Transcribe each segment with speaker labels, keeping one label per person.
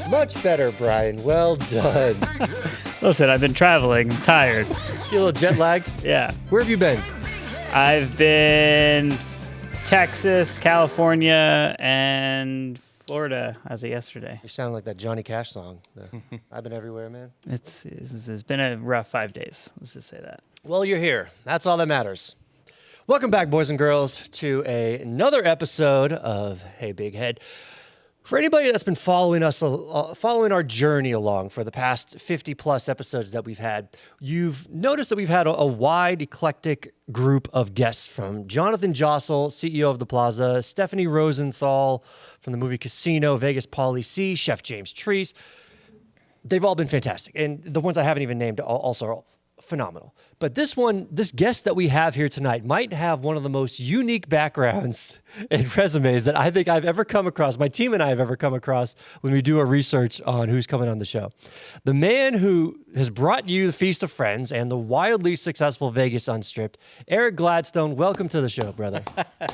Speaker 1: Much better, Brian. Well done.
Speaker 2: Listen, I've been traveling. I'm tired.
Speaker 1: You a little jet lagged?
Speaker 2: Yeah.
Speaker 1: Where have you been?
Speaker 2: I've been Texas, California, and Florida as of yesterday.
Speaker 1: You sound like that Johnny Cash song. I've been everywhere, man.
Speaker 2: It's been a rough 5 days. Let's just say that.
Speaker 1: Well, you're here. That's all that matters. Welcome back, boys and girls, to another episode of Hey Big Head. For anybody that's been following us, following our journey along for the past 50 plus episodes that we've had, you've noticed that we've had a wide, eclectic group of guests, from Jonathan Jossel, CEO of The Plaza, Stephanie Rosenthal from the movie Casino, Vegas Pauly C, Chef James Treese. They've all been fantastic. And the ones I haven't even named also are phenomenal. But this guest that we have here tonight might have one of the most unique backgrounds and resumes that I think I've ever come across, my team and I have ever come across when we do our research on who's coming on the show. The man who has brought you the Feast of Friends and the wildly successful Vegas Unstripped, Eric Gladstone, welcome to the show, brother.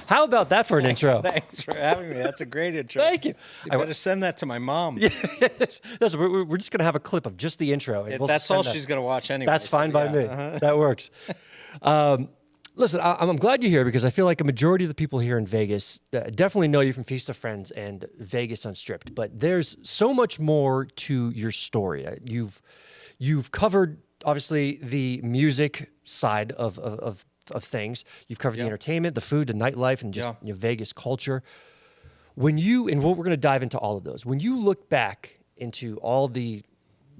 Speaker 1: How about that for an intro?
Speaker 3: Thanks for having me. That's a great intro.
Speaker 1: Thank you.
Speaker 3: You better send that to my mom.
Speaker 1: Yes. Listen, we're just going to have a clip of just the intro. And
Speaker 3: That's all she's going to watch anyway.
Speaker 1: That's fine by me. That works. Listen, I'm glad you're here because I feel like a majority of the people here in Vegas definitely know you from Feast of Friends and Vegas Unstripped, but there's so much more to your story. You've covered, obviously, the music side of things. You've covered the entertainment, the food, the nightlife, and just Vegas culture. And what we're going to dive into all of those. When you look back into all the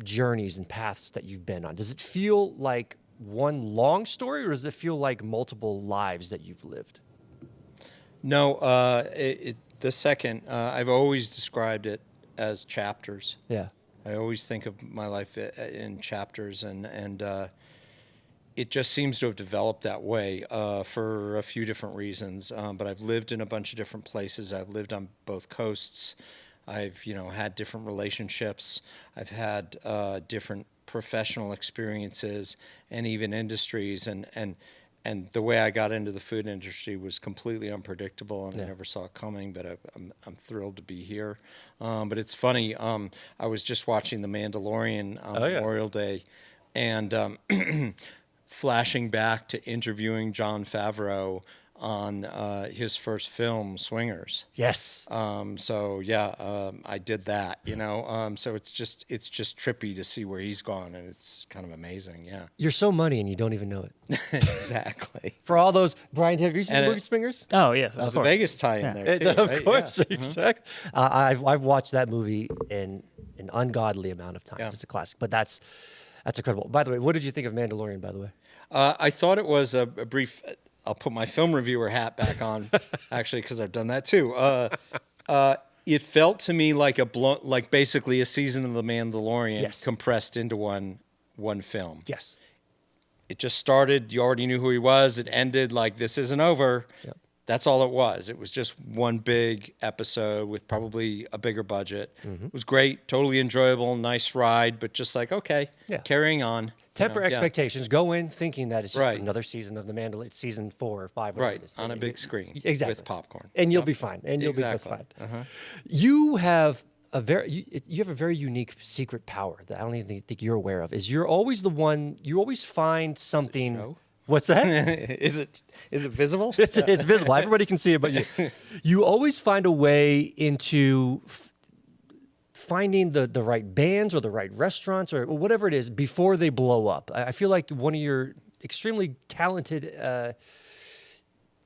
Speaker 1: journeys and paths that you've been on, does it feel like one long story, or does it feel like multiple lives that you've lived?
Speaker 3: No, the second, I've always described it as chapters.
Speaker 1: Yeah.
Speaker 3: I always think of my life in chapters, and it just seems to have developed that way for a few different reasons. But I've lived in a bunch of different places. I've lived on both coasts. I've had different relationships. I've had different professional experiences and even industries, and the way I got into the food industry was completely unpredictable, and I never saw it coming, but I'm thrilled to be here. But it's funny, I was just watching The Mandalorian on Memorial Day, and flashing back to interviewing Jon Favreau on his first film, Swingers.
Speaker 1: Yes.
Speaker 3: I did that, so it's just trippy to see where he's gone, and it's kind of amazing. Yeah.
Speaker 1: You're so money and you don't even know it.
Speaker 3: Exactly.
Speaker 1: For all those, Brian, have you seen the movie Swingers?
Speaker 2: Oh, yes.
Speaker 3: There's a Vegas tie in there, too,
Speaker 1: Of
Speaker 3: right?
Speaker 1: course,
Speaker 3: Yeah.
Speaker 1: exactly. I've watched that movie in an ungodly amount of times.
Speaker 3: Yeah.
Speaker 1: It's a classic, but that's incredible. By the way, what did you think of Mandalorian, by the way?
Speaker 3: I thought it was a brief... I'll put my film reviewer hat back on, actually, because I've done that too. It felt to me like basically a season of The Mandalorian compressed into one film.
Speaker 1: Yes.
Speaker 3: It just started. You already knew who he was. It ended like this isn't over. Yep. That's all it was. It was just one big episode with probably a bigger budget. Mm-hmm. It was great, totally enjoyable, nice ride, but just like, okay, carrying on.
Speaker 1: Temper expectations. Go in thinking that it's just another season of The Mandalorian, season 4 or 5.
Speaker 3: Right, on a big screen.
Speaker 1: Exactly.
Speaker 3: With popcorn.
Speaker 1: And you'll be fine. And you'll be just fine. You have a very unique secret power that I don't even think you're aware of. Is you're always the one, you always find something.
Speaker 3: Show?
Speaker 1: What's that?
Speaker 3: Is it visible?
Speaker 1: It's visible. Everybody can see it, but you. You always find a way into finding the right bands or the right restaurants or whatever it is before they blow up. I feel like one of your extremely talented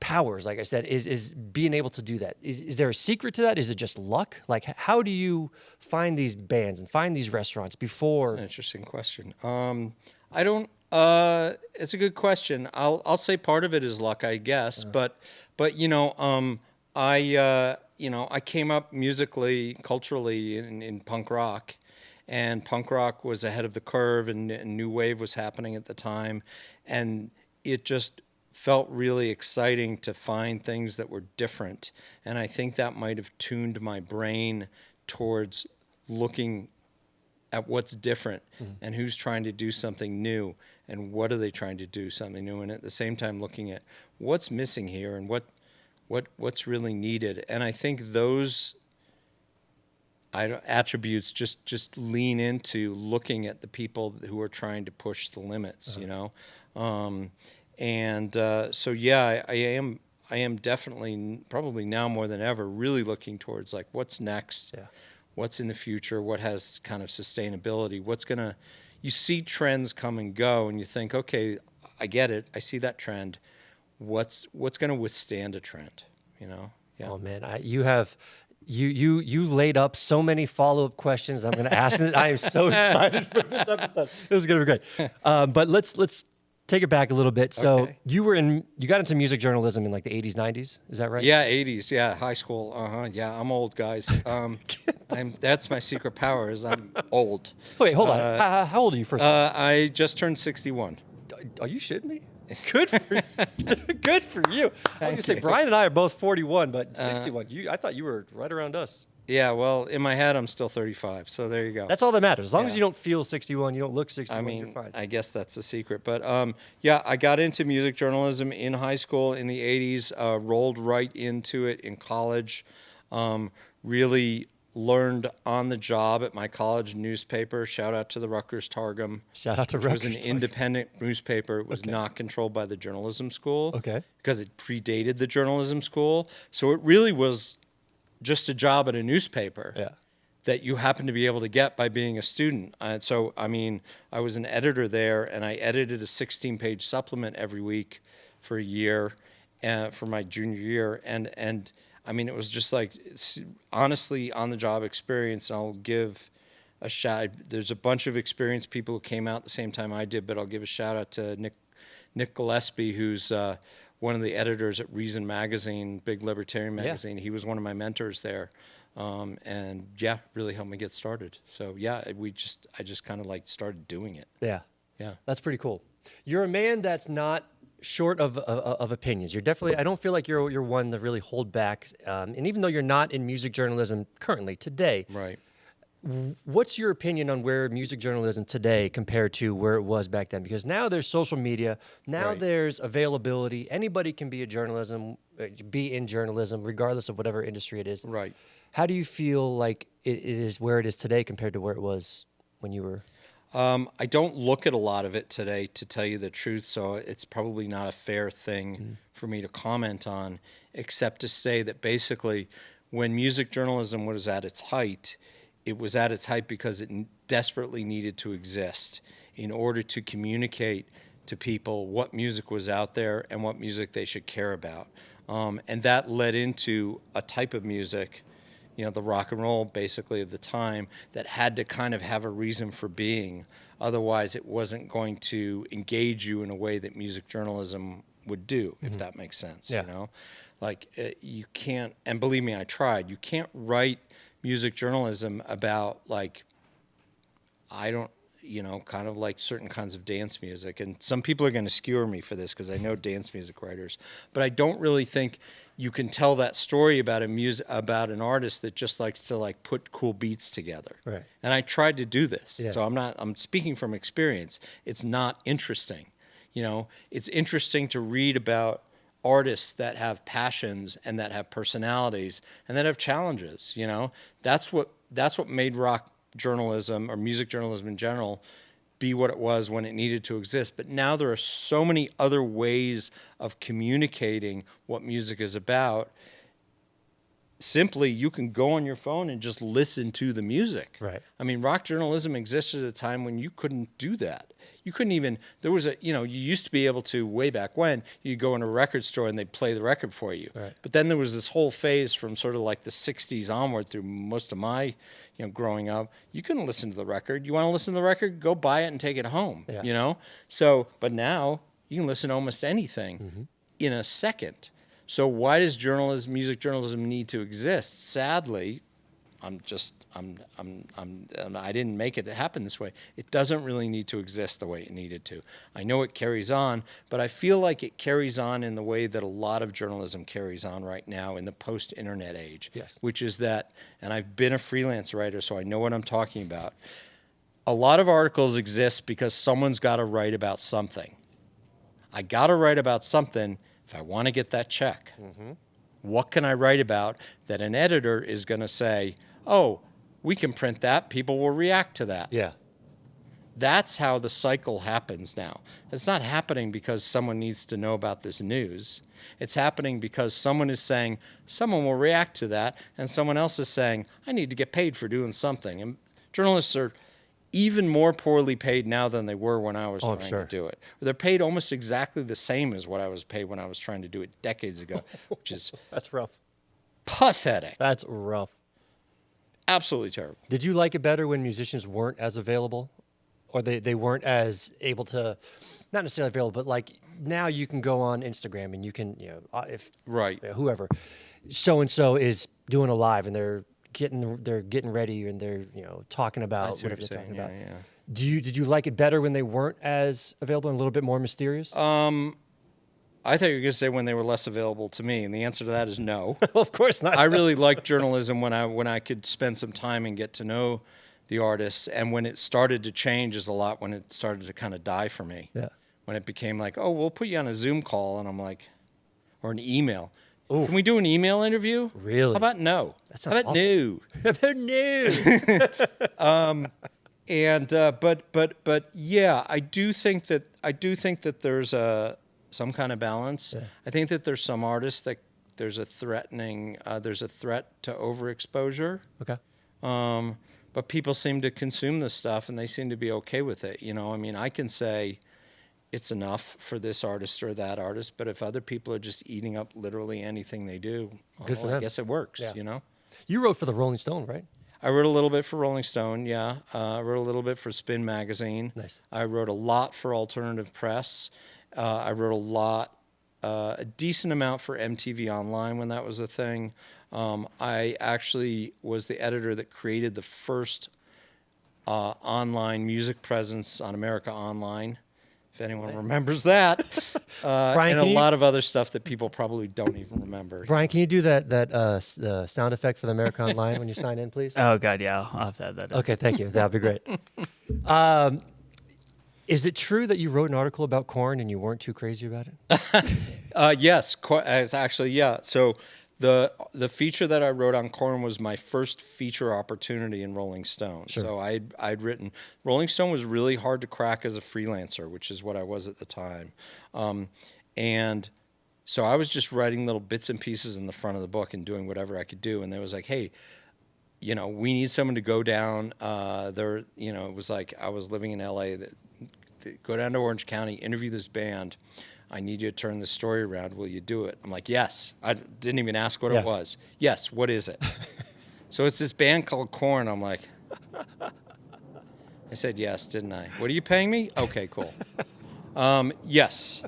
Speaker 1: powers, like I said, is being able to do that. Is there a secret to that? Is it just luck? Like, how do you find these bands and find these restaurants before?
Speaker 3: That's an interesting question. I don't. It's a good question. I'll say part of it is luck, I guess. But I came up musically, culturally in punk rock, and punk rock was ahead of the curve, and new wave was happening at the time, and it just felt really exciting to find things that were different, and I think that might have tuned my brain towards looking at what's different and who's trying to do something new and what are they trying to do something new, and at the same time looking at what's missing here and what's really needed. And I think those attributes, just lean into looking at the people who are trying to push the limits, you know? So yeah, I am definitely, probably now more than ever, really looking towards like what's next, what's in the future, what has kind of sustainability, you see trends come and go and you think, okay, I get it. I see that trend. What's going to withstand a trend, you know? Yeah.
Speaker 1: Oh man, you laid up so many follow-up questions I'm going to ask. I am so excited for this episode. This is going to be great. But let's take it back a little bit. So
Speaker 3: Okay.
Speaker 1: you got into music journalism in like the 80s, 90s. Is that right?
Speaker 3: Yeah, 80s. Yeah, high school. Yeah, I'm old, guys. That's my secret power is I'm old.
Speaker 1: Wait, hold on. How old are you first?
Speaker 3: I just turned 61.
Speaker 1: Are you shitting me? Good for you. I was gonna say Brian and I are both 41, but 61. I thought you were right around us.
Speaker 3: Yeah, well, in my head, I'm still 35. So there you go.
Speaker 1: That's all that matters. As long as
Speaker 3: Yeah.
Speaker 1: you don't feel 61, you don't look 61.
Speaker 3: I mean,
Speaker 1: you're fine.
Speaker 3: I guess that's the secret. But yeah, I got into music journalism in high school in the 80s, rolled right into it in college, really learned on the job at my college newspaper. Shout out to the Rutgers Targum.
Speaker 1: Shout out to
Speaker 3: It was
Speaker 1: Rutgers
Speaker 3: an
Speaker 1: Targum.
Speaker 3: independent newspaper. It was not controlled by the journalism school.
Speaker 1: Okay.
Speaker 3: Because it predated the journalism school. So it really was just a job at a newspaper.
Speaker 1: Yeah.
Speaker 3: That you happen to be able to get by being a student. So, I mean, I was an editor there, and I edited a 16-page supplement every week for a year for my junior year. And I mean, it was just like, honestly, on-the-job experience, and I'll give a shout. There's a bunch of experienced people who came out at the same time I did, but I'll give a shout-out to Nick Gillespie, who's one of the editors at Reason Magazine, big libertarian magazine. He was one of my mentors there. And yeah, really helped me get started. So yeah, I just kind of like started doing it.
Speaker 1: Yeah.
Speaker 3: Yeah.
Speaker 1: That's pretty cool. You're a man that's not short of opinions. You're definitely, I don't feel like you're one to really hold back. And even though you're not in music journalism currently today,
Speaker 3: Right.
Speaker 1: what's your opinion on where music journalism today compared to where it was back then? Because now there's social media. Now
Speaker 3: Right.
Speaker 1: there's availability. Anybody can be be in journalism, regardless of whatever industry it is.
Speaker 3: Right.
Speaker 1: How do you feel like it is where it is today compared to where it was when you were?
Speaker 3: I don't look at a lot of it today, to tell you the truth, so it's probably not a fair thing for me to comment on, except to say that basically when music journalism was at its height, it was at its height because it desperately needed to exist in order to communicate to people what music was out there and what music they should care about. And that led into a type of music, you know, the rock and roll basically of the time, that had to kind of have a reason for being. Otherwise, it wasn't going to engage you in a way that music journalism would do, if that makes sense.
Speaker 1: Yeah.
Speaker 3: You know, like you can't, and believe me, I tried. You can't write music journalism about like, kind of like certain kinds of dance music. And some people are going to skewer me for this because I know dance music writers, but I don't really think you can tell that story about about an artist that just likes to like put cool beats together.
Speaker 1: Right.
Speaker 3: And I tried to do this.
Speaker 1: Yeah.
Speaker 3: So I'm speaking from experience. It's not interesting. You know, it's interesting to read about artists that have passions and that have personalities and that have challenges. You know, that's what made rock journalism or music journalism in general be what it was when it needed to exist. But now there are so many other ways of communicating what music is about. Simply, you can go on your phone and just listen to the music.
Speaker 1: Right.
Speaker 3: I mean, rock journalism existed at a time when you couldn't do that. You couldn't even, you used to be able to, way back when, you go in a record store and they'd play the record for you.
Speaker 1: Right.
Speaker 3: But then there was this whole phase from sort of like the 60s onward through most of my, growing up. You couldn't listen to the record. You want to listen to the record? Go buy it and take it home,
Speaker 1: Yeah.
Speaker 3: So, but now you can listen to almost anything in a second. So why does music journalism need to exist? Sadly, I didn't make it happen this way. It doesn't really need to exist the way it needed to. I know it carries on, but I feel like it carries on in the way that a lot of journalism carries on right now in the post-internet age.
Speaker 1: Yes.
Speaker 3: Which is that, and I've been a freelance writer, so I know what I'm talking about. A lot of articles exist because someone's got to write about something. I got to write about something if I want to get that check. What can I write about that an editor is going to say, oh, we can print that. People will react to that.
Speaker 1: Yeah.
Speaker 3: That's how the cycle happens now. It's not happening because someone needs to know about this news. It's happening because someone is saying, someone will react to that, and someone else is saying, I need to get paid for doing something. And journalists are even more poorly paid now than they were when I was trying to do it. They're paid almost exactly the same as what I was paid when I was trying to do it decades ago, which is
Speaker 1: That's rough.
Speaker 3: pathetic.
Speaker 1: That's rough.
Speaker 3: Absolutely terrible.
Speaker 1: Did you like it better when musicians weren't as available? Or they weren't as able to, not necessarily available, but like now you can go on Instagram and you can, if whoever, so-and-so is doing a live and they're getting ready and they're, talking about whatever they're talking about.
Speaker 3: Yeah.
Speaker 1: Did you like it better when they weren't as available and a little bit more mysterious?
Speaker 3: I thought you were going to say when they were less available to me, and the answer to that is no.
Speaker 1: Of course not.
Speaker 3: I really liked journalism when I could spend some time and get to know the artists, and when it started to change is a lot when it started to kind of die for me.
Speaker 1: Yeah.
Speaker 3: When it became like, oh, we'll put you on a Zoom call, and I'm like, or an email.
Speaker 1: Ooh.
Speaker 3: Can we do an email interview?
Speaker 1: Really?
Speaker 3: How about no?
Speaker 1: That
Speaker 3: How
Speaker 1: sounds
Speaker 3: about no?
Speaker 1: How about no?
Speaker 3: But yeah, I do think that there's some kind of balance.
Speaker 1: Yeah.
Speaker 3: I think that there's some artists that there's a threat to overexposure.
Speaker 1: Okay.
Speaker 3: But people seem to consume this stuff and they seem to be okay with it. I mean, I can say it's enough for this artist or that artist, but if other people are just eating up literally anything they do,
Speaker 1: Good for them.
Speaker 3: I guess it works,
Speaker 1: Yeah.
Speaker 3: You
Speaker 1: wrote for the Rolling Stone, right?
Speaker 3: I wrote a little bit for Rolling Stone, yeah. I wrote a little bit for Spin Magazine.
Speaker 1: Nice.
Speaker 3: I wrote a lot for Alternative Press. I wrote a decent amount for MTV Online when that was a thing. I actually was the editor that created the first online music presence on America Online, if anyone remembers that.
Speaker 1: Brian,
Speaker 3: and a lot of other stuff that people probably don't even remember.
Speaker 1: Brian, can you do that sound effect for the America Online when you sign in, please?
Speaker 2: Oh, God, yeah. I'll have to add that in.
Speaker 1: Okay, thank you. That'd be great. Is it true that you wrote an article about corn and you weren't too crazy about it?
Speaker 3: Yes, it's actually, yeah. So the feature that I wrote on corn was my first feature opportunity in Rolling Stone.
Speaker 1: Sure.
Speaker 3: So I'd written, Rolling Stone was really hard to crack as a freelancer, which is what I was at the time. And so I was just writing little bits and pieces in the front of the book and doing whatever I could do. And they was like, hey, we need someone to go down there. It was like I was living in LA, go down to Orange County, interview this band. I need you to turn this story around. Will you do it? I'm like, yes. I didn't even ask what it was. Yes, what is it? So it's this band called Korn. I'm like, I said yes, didn't I? What are you paying me? Okay, cool. Yes.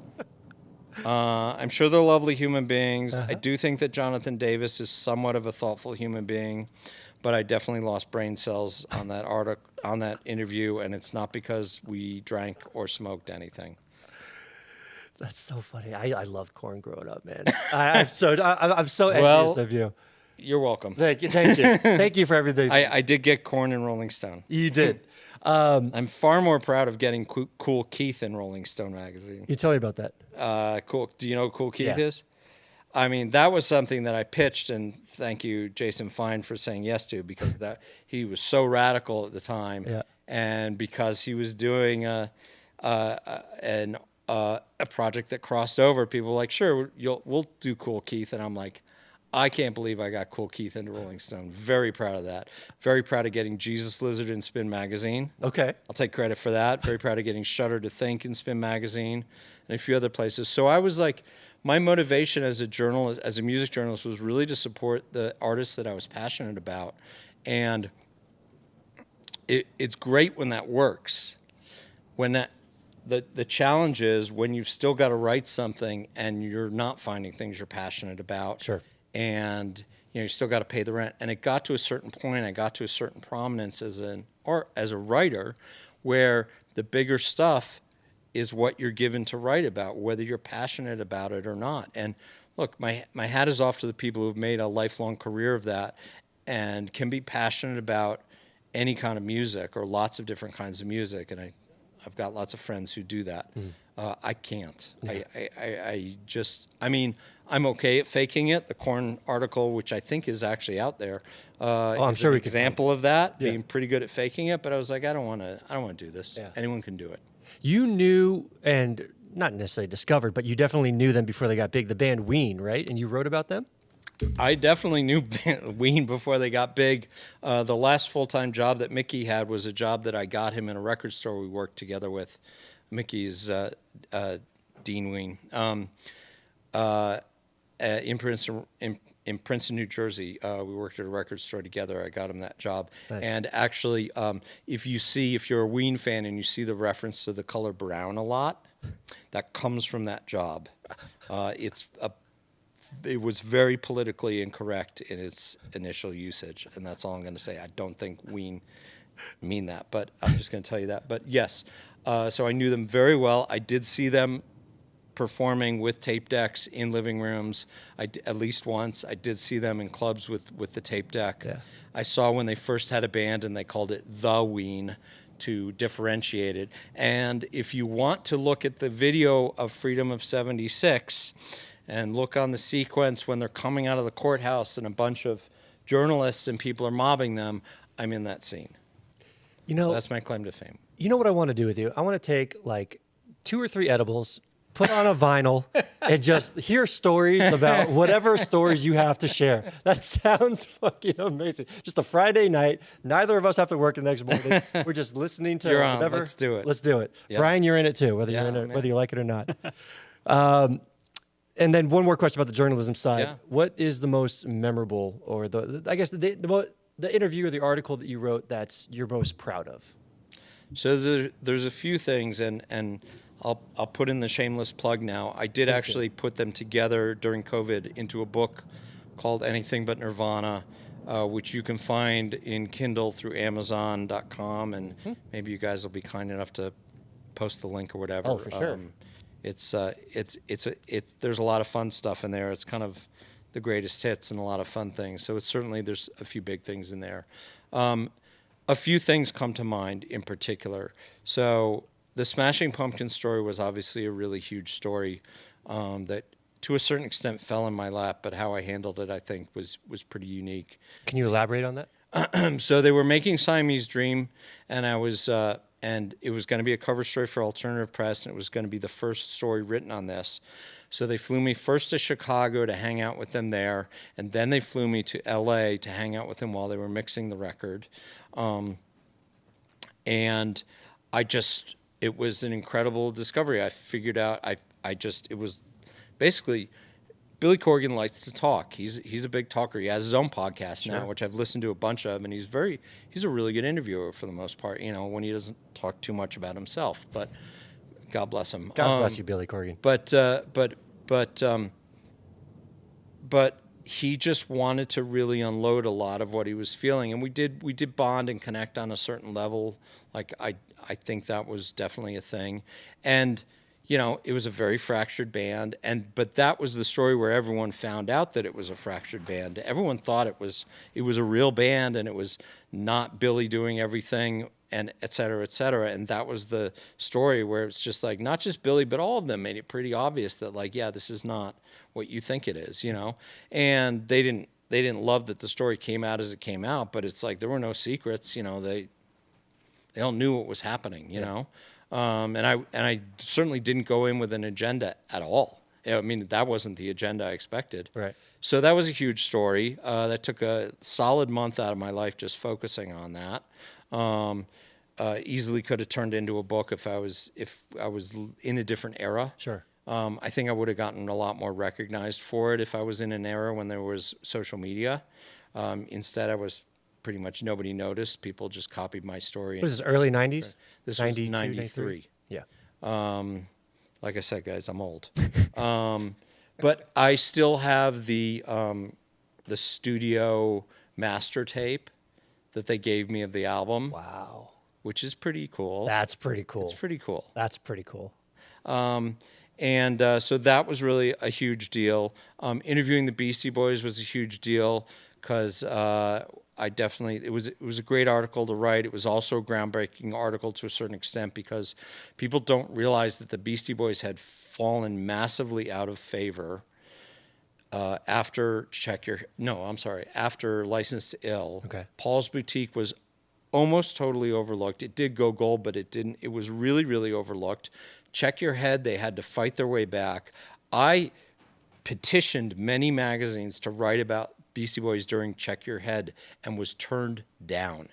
Speaker 3: I'm sure they're lovely human beings. I do think that Jonathan Davis is somewhat of a thoughtful human being, but I definitely lost brain cells on that on that interview, and it's not because we drank or smoked anything.
Speaker 1: That's so funny. I loved corn growing up, man. I'm so envious of you.
Speaker 3: You're welcome.
Speaker 1: Thank you. Thank you for everything.
Speaker 3: I did get corn in Rolling Stone.
Speaker 1: You did.
Speaker 3: I'm far more proud of getting Cool Keith in Rolling Stone magazine.
Speaker 1: You tell me about that.
Speaker 3: Cool. Do you know who Cool Keith
Speaker 1: Yeah.
Speaker 3: is? I mean, that was something that I pitched, and thank you, Jason Fine, for saying yes to, because that he was so radical at the time, and because he was doing a project that crossed over. People were like, sure, we'll do Cool Keith, and I'm like, I can't believe I got Cool Keith into Rolling Stone. Very proud of that. Very proud of getting Jesus Lizard in Spin Magazine.
Speaker 1: Okay.
Speaker 3: I'll take credit for that. Very proud of getting Shudder to Think in Spin Magazine and a few other places. So I was like, my motivation as a journalist, as a music journalist, was really to support the artists that I was passionate about. And it's great when that works. When the challenge is when you've still got to write something and you're not finding things you're passionate about.
Speaker 1: Sure.
Speaker 3: And you still got to pay the rent. And it got to a certain point, I got to a certain prominence as a writer, where the bigger stuff is what you're given to write about, whether you're passionate about it or not. And look, my hat is off to the people who've made a lifelong career of that and can be passionate about any kind of music or lots of different kinds of music. And I've got lots of friends who do that. I can't. Yeah. I just, I mean, I'm okay at faking it. The Korn article, which I think is actually out there,
Speaker 1: I'm
Speaker 3: is
Speaker 1: sure
Speaker 3: an
Speaker 1: we
Speaker 3: example of that,
Speaker 1: Yeah.
Speaker 3: being pretty good at faking it. But I was like, I don't want to do this.
Speaker 1: Yeah.
Speaker 3: Anyone can do it.
Speaker 1: You knew, and not necessarily discovered, but you definitely knew them before they got big, the band Ween, right? And you wrote about them?
Speaker 3: I definitely knew Ween before they got big. The last full-time job that Mickey had was a job that I got him in a record store we worked together with. Mickey's Dean Ween. In Princeton, New Jersey, we worked at a record store together. I got him that job.
Speaker 1: Nice.
Speaker 3: And actually, if you're a Ween fan and you see the reference to the color brown a lot, that comes from that job. It was very politically incorrect in its initial usage, and that's all I'm going to say. I don't think Ween mean that, but I'm just going to tell you that. But yes, so I knew them very well. I did see them performing with tape decks in living rooms at least once. I did see them in clubs with the tape deck.
Speaker 1: Yeah.
Speaker 3: I saw when they first had a band and they called it The Ween to differentiate it. And if you want to look at the video of Freedom of 76 and look on the sequence when they're coming out of the courthouse and a bunch of journalists and people are mobbing them, I'm in that scene.
Speaker 1: You know,
Speaker 3: So that's my claim to fame.
Speaker 1: You know what I want to do with you? I want to take like 2 or 3 edibles, put on a vinyl, and just hear stories about whatever stories you have to share. That sounds fucking amazing. Just a Friday night. Neither of us have to work the next morning. We're just listening to
Speaker 3: You're on.
Speaker 1: whatever.
Speaker 3: Let's do it.
Speaker 1: Let's do it.
Speaker 3: Yep.
Speaker 1: Brian, you're in it too, whether
Speaker 3: Yeah,
Speaker 1: you're in it,
Speaker 3: man.
Speaker 1: whether you like it or not. And then one more question about the journalism side.
Speaker 3: Yeah.
Speaker 1: What is the most memorable, or the interview or the article that you wrote that's you're most proud of?
Speaker 3: So there's a few things, and I'll put in the shameless plug now. I did actually put them together during COVID into a book called Anything But Nirvana, which you can find in Kindle through Amazon.com, and maybe you guys will be kind enough to post the link or whatever.
Speaker 1: Oh, for sure.
Speaker 3: There's a lot of fun stuff in there. It's kind of the greatest hits and a lot of fun things. So there's a few big things in there. A few things come to mind in particular. So the Smashing Pumpkins story was obviously a really huge story that to a certain extent fell in my lap, but how I handled it, I think, was pretty unique.
Speaker 1: Can you elaborate on that?
Speaker 3: So they were making Siamese Dream, and and it was going to be a cover story for Alternative Press, and it was going to be the first story written on this. So they flew me first to Chicago to hang out with them there, and then they flew me to LA to hang out with them while they were mixing the record. And it was an incredible discovery. I figured out, it was basically, Billy Corgan likes to talk. He's a big talker. He has his own podcast now, which I've listened to a bunch of, and he's a really good interviewer for the most part, when he doesn't talk too much about himself, but God bless him.
Speaker 1: God bless you, Billy Corgan.
Speaker 3: But he just wanted to really unload a lot of what he was feeling, and we did bond and connect on a certain level. Like I think that was definitely a thing, and it was a very fractured band, but that was the story where everyone found out that it was a fractured band. Everyone thought it was a real band, and it was not Billy doing everything, and et cetera, and that was the story where it's just like not just Billy, but all of them made it pretty obvious that like, yeah, this is not what you think it is, and they didn't love that the story came out as it came out, but it's like there were no secrets, they all knew what was happening, and I certainly didn't go in with an agenda at all. I mean, that wasn't the agenda I expected.
Speaker 1: Right.
Speaker 3: So that was a huge story. That took a solid month out of my life just focusing on that. Easily could have turned into a book if I was in a different era.
Speaker 1: Sure.
Speaker 3: I think I would have gotten a lot more recognized for it if I was in an era when there was social media. Instead, I was pretty much nobody noticed. People just copied my story.
Speaker 1: Was this early 90s?
Speaker 3: This was 93.
Speaker 1: Yeah.
Speaker 3: Like I said, guys, I'm old. But I still have the studio master tape that they gave me of the album.
Speaker 1: Wow.
Speaker 3: Which is pretty cool.
Speaker 1: That's pretty cool.
Speaker 3: It's pretty cool.
Speaker 1: That's pretty cool.
Speaker 3: So that was really a huge deal. Interviewing the Beastie Boys was a huge deal because I definitely, it was a great article to write. It was also a groundbreaking article to a certain extent because people don't realize that the Beastie Boys had fallen massively out of favor after after License to Ill.
Speaker 1: Okay.
Speaker 3: Paul's Boutique was almost totally overlooked. It did go gold, but it didn't. It was really, really overlooked. Check Your Head, they had to fight their way back. I petitioned many magazines to write about Beastie Boys during Check Your Head and was turned down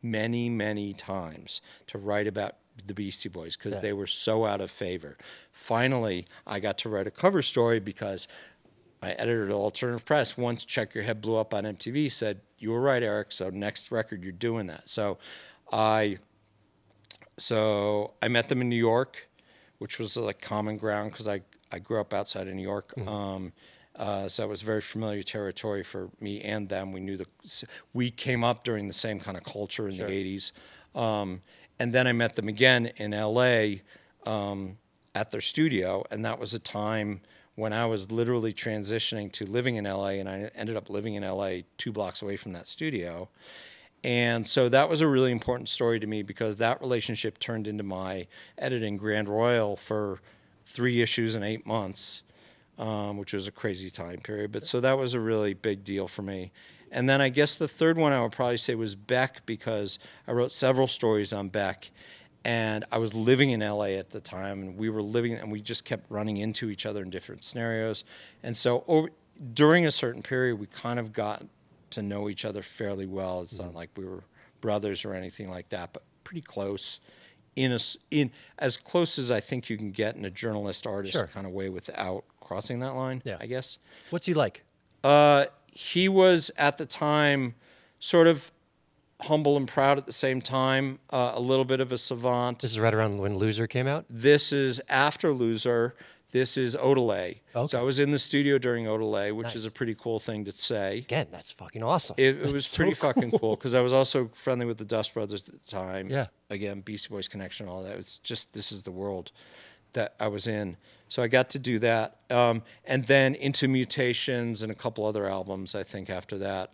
Speaker 3: many, many times to write about the Beastie Boys because they were so out of favor. Finally, I got to write a cover story because my editor at Alternative Press, once Check Your Head blew up on MTV, said, "You were right, Eric, so next record you're doing that." So I met them in New York, which was like common ground because I grew up outside of New York. So it was very familiar territory for me and them. We came up during the same kind of culture in the 80s. And then I met them again in LA at their studio. And that was a time when I was literally transitioning to living in LA, and I ended up living in LA 2 blocks away from that studio. And so that was a really important story to me because that relationship turned into my editing Grand Royal for 3 issues in 8 months, which was a crazy time period. But so that was a really big deal for me. And then I guess the third one I would probably say was Beck because I wrote several stories on Beck. And I was living in LA at the time, and we just kept running into each other in different scenarios. And so during a certain period, we kind of got to know each other fairly well. It's not like we were brothers or anything like that, but pretty close. In as close as I think you can get in a journalist artist kind of way without crossing that line, I guess.
Speaker 1: What's he like?
Speaker 3: He was at the time sort of humble and proud at the same time, a little bit of a savant.
Speaker 1: This is right around when Loser came out?
Speaker 3: This is after Loser. This is Odelay. Okay. So I was in the studio during Odelay, which is a pretty cool thing to say.
Speaker 1: Again, that's fucking awesome.
Speaker 3: It was pretty fucking cool because I was also friendly with the Dust Brothers at the time.
Speaker 1: Yeah.
Speaker 3: Again, Beastie Boys connection, all that. It's just, this is the world that I was in. So I got to do that. And then into Mutations and a couple other albums, I think, after that.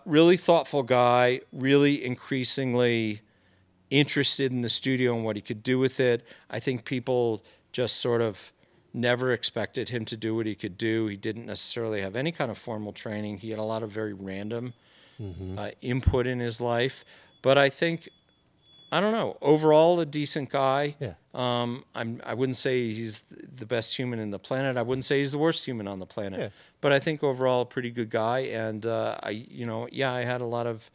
Speaker 3: Really thoughtful guy, really increasingly interested in the studio and what he could do with it. I think people just sort of never expected him to do what he could do. He didn't necessarily have any kind of formal training. He had a lot of very random input in his life. But I think, I don't know, overall a decent guy.
Speaker 1: Yeah.
Speaker 3: I wouldn't say he's the best human in the planet. I wouldn't say he's the worst human on the planet.
Speaker 1: Yeah.
Speaker 3: But I think overall a pretty good guy. And I had a lot of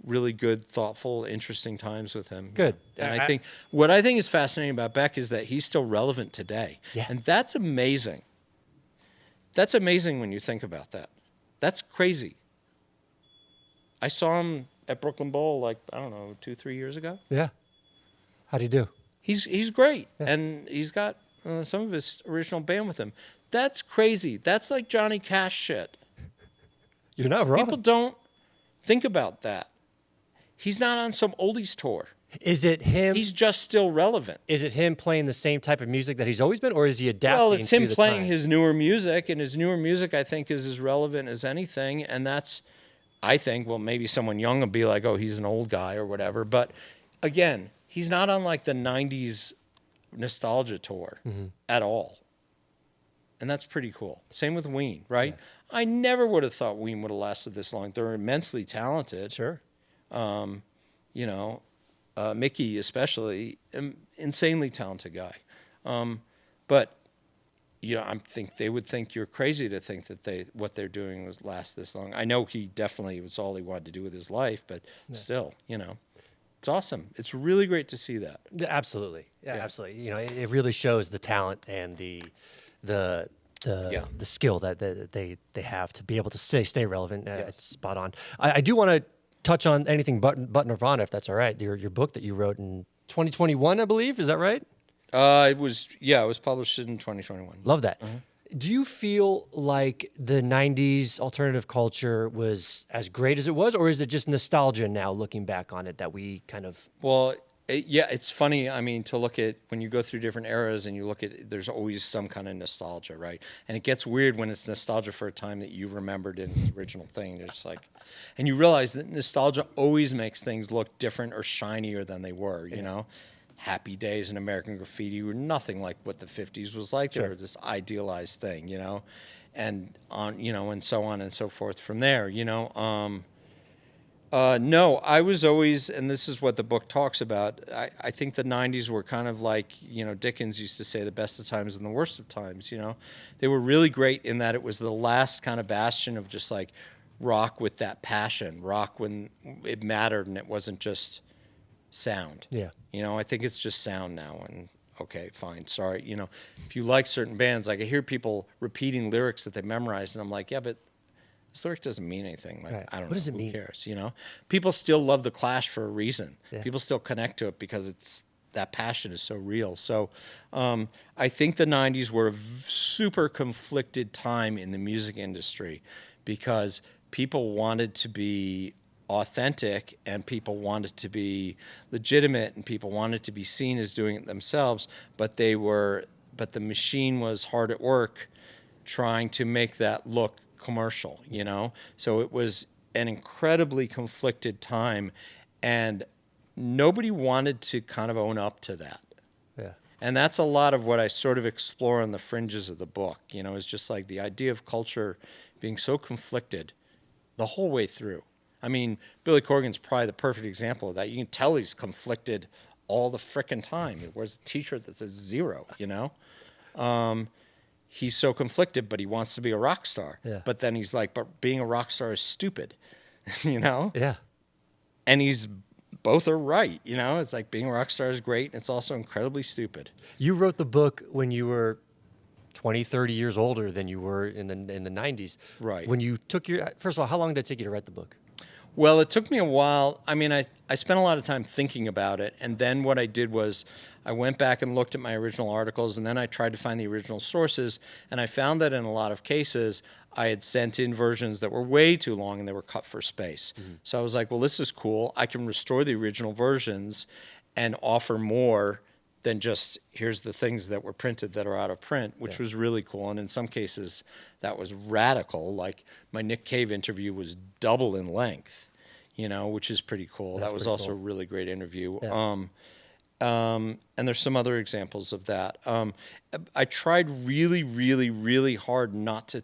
Speaker 3: really good, thoughtful, interesting times with him.
Speaker 1: Good.
Speaker 3: And I think what I think is fascinating about Beck is that he's still relevant today.
Speaker 1: Yeah.
Speaker 3: And that's amazing. That's amazing when you think about that. That's crazy. I saw him at Brooklyn Bowl 2-3 years ago.
Speaker 1: Yeah. How'd he do?
Speaker 3: He's great. Yeah. And he's got some of his original band with him. That's crazy. That's like Johnny Cash shit.
Speaker 1: You're not wrong.
Speaker 3: People don't think about that. He's not on some oldies tour.
Speaker 1: Is it him?
Speaker 3: He's just still relevant.
Speaker 1: Is it him playing the same type of music that he's always been, or is he adapting to the time?
Speaker 3: Well, it's him playing his newer music, and his newer music, I think, is as relevant as anything. And that's, I think, well, maybe someone young will be like, oh, he's an old guy or whatever. But again, he's not on like the 90s nostalgia tour at all. And that's pretty cool. Same with Ween, right? Yeah. I never would have thought Ween would have lasted this long. They're immensely talented.
Speaker 1: Sure.
Speaker 3: Mickey especially, insanely talented guy. But I think they would think you're crazy to think that what they're doing was last this long. I know he definitely was all he wanted to do with his life, but still, it's awesome. It's really great to see that.
Speaker 1: Yeah, absolutely. Yeah, absolutely. It really shows the talent and the skill that they have to be able to stay relevant. It's spot on. I do want to touch on anything but Nirvana, if that's all right. Your book that you wrote in 2021, I believe. Is that right?
Speaker 3: It was published in 2021.
Speaker 1: Love that. Do you feel like the 90s alternative culture was as great as it was, or is it just nostalgia now looking back on it that we kind of...
Speaker 3: Well, Yeah, it's funny. I mean, to look at when you go through different eras and you look at, there's always some kind of nostalgia, right? And it gets weird when it's nostalgia for a time that you remembered in the original thing. It's like, and you realize that nostalgia always makes things look different or shinier than they were. You know, Happy Days and American Graffiti were nothing like what the '50s was like. They were this idealized thing, you know, and on, you know, and so on and so forth from there. You know. No, I was always, and this is what the book talks about, I think the 90s were kind of like, you know, Dickens used to say the best of times and the worst of times, you know. They were really great in that it was the last kind of bastion of just like rock with that passion, rock when it mattered and it wasn't just sound.
Speaker 1: Yeah.
Speaker 3: You know, I think it's just sound now, and okay, fine, sorry. You know, if you like certain bands, like I hear people repeating lyrics that they memorized, and I'm like, yeah, but this lyric doesn't mean anything. Like, I don't know.
Speaker 1: What does it
Speaker 3: Who
Speaker 1: mean?
Speaker 3: cares? You know, people still love the Clash for a reason.
Speaker 1: Yeah.
Speaker 3: People still connect to it because it's that passion is so real. So, I think the '90s were a super conflicted time in the music industry because people wanted to be authentic and people wanted to be legitimate and people wanted to be seen as doing it themselves, but the machine was hard at work trying to make that look commercial, you know? So it was an incredibly conflicted time, and nobody wanted to kind of own up to that.
Speaker 1: Yeah.
Speaker 3: And that's a lot of what I sort of explore on the fringes of the book, you know, is just like the idea of culture being so conflicted the whole way through. I mean, Billy Corgan's probably the perfect example of that. You can tell he's conflicted all the frickin' time. He wears a t-shirt that says 0, you know? He's so conflicted, but he wants to be a rock star.
Speaker 1: Yeah.
Speaker 3: But then he's like, but being a rock star is stupid, you know?
Speaker 1: Yeah.
Speaker 3: And both are right, you know? It's like being a rock star is great, and it's also incredibly stupid.
Speaker 1: You wrote the book when you were 20, 30 years older than you were in the 90s.
Speaker 3: Right.
Speaker 1: When you took first of all, how long did it take you to write the book?
Speaker 3: Well, it took me a while. I mean, I spent a lot of time thinking about it, and then what I did was I went back and looked at my original articles, and then I tried to find the original sources, and I found that in a lot of cases, I had sent in versions that were way too long and they were cut for space. Mm-hmm. So I was like, well, this is cool. I can restore the original versions and offer more than just here's the things that were printed that are out of print, which was really cool. And in some cases, that was radical. Like my Nick Cave interview was double in length, you know, which is pretty cool. That was also a really great interview. Yeah. And there's some other examples of that. I tried really, really, really hard not to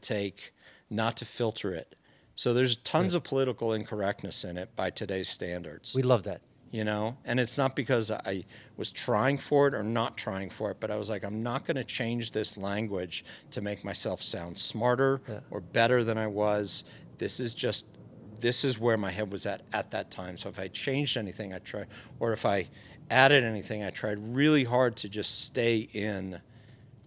Speaker 3: filter it. So there's tons of political incorrectness in it by today's standards.
Speaker 1: We love that.
Speaker 3: You know, and it's not because I was trying for it or not trying for it, but I was like, I'm not going to change this language to make myself sound smarter or better than I was. This is where my head was at that time. So if I changed anything, I tried, or if I added anything, I tried really hard to just stay in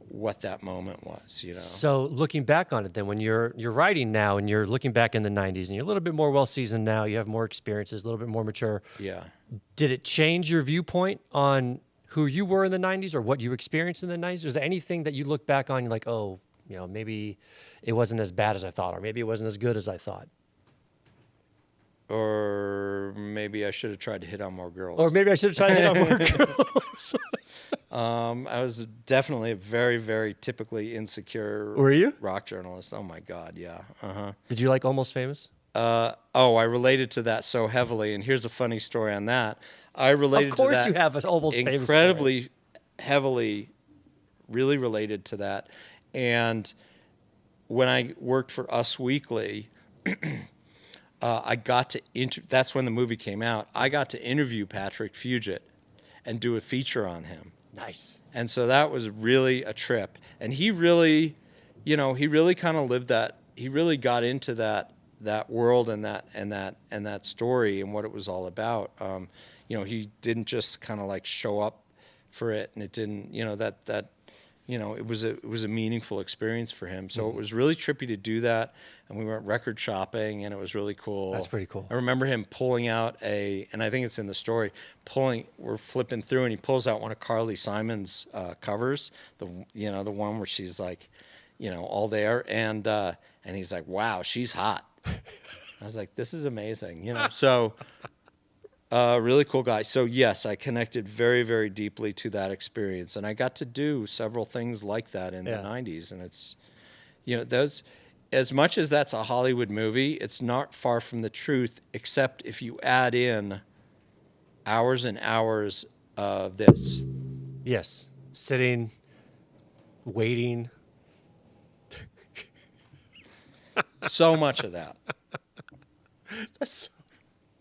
Speaker 3: what that moment was, you know.
Speaker 1: So looking back on it then, when you're writing now and you're looking back in the 90s and you're a little bit more well-seasoned now, you have more experiences, a little bit more mature.
Speaker 3: Yeah.
Speaker 1: Did it change your viewpoint on who you were in the 90s or what you experienced in the 90s? Was there anything that you look back on and you're like, oh, you know, maybe it wasn't as bad as I thought, or maybe it wasn't as good as I thought?
Speaker 3: Or maybe I should have tried to hit on more girls.
Speaker 1: Or maybe I should have tried to hit on more girls.
Speaker 3: I was definitely a very, very typically insecure
Speaker 1: Were you?
Speaker 3: rock journalist. Oh, my God, yeah. Uh-huh.
Speaker 1: Did you like Almost Famous?
Speaker 3: I related to that so heavily, and here's a funny story on that. I related to that.
Speaker 1: Of course you have an Almost Famous
Speaker 3: incredibly heavily, really related to that. And when I worked for Us Weekly, I got to that's when the movie came out. I got to interview Patrick Fugit and do a feature on him.
Speaker 1: Nice.
Speaker 3: And so that was really a trip. And he really, you know, he really kind of lived that. He really got into that world and that story and what it was all about. You know, he didn't just kind of like show up for it, and it didn't, you know, that you know, it was a meaningful experience for him. So it was really trippy to do that. And we went record shopping, and it was really cool.
Speaker 1: That's pretty cool.
Speaker 3: I remember him pulling out and I think it's in the story, we're flipping through, and he pulls out one of Carly Simon's covers, the one where she's like, you know, all there. And he's like, wow, she's hot. I was like, this is amazing, you know. So Really cool guy. So yes, I connected very, very deeply to that experience, and I got to do several things like that in the '90s. And it's, those, as much as that's a Hollywood movie, it's not far from the truth, except if you add in hours and hours of this.
Speaker 1: Yes. Sitting, waiting.
Speaker 3: So much of that.
Speaker 1: That's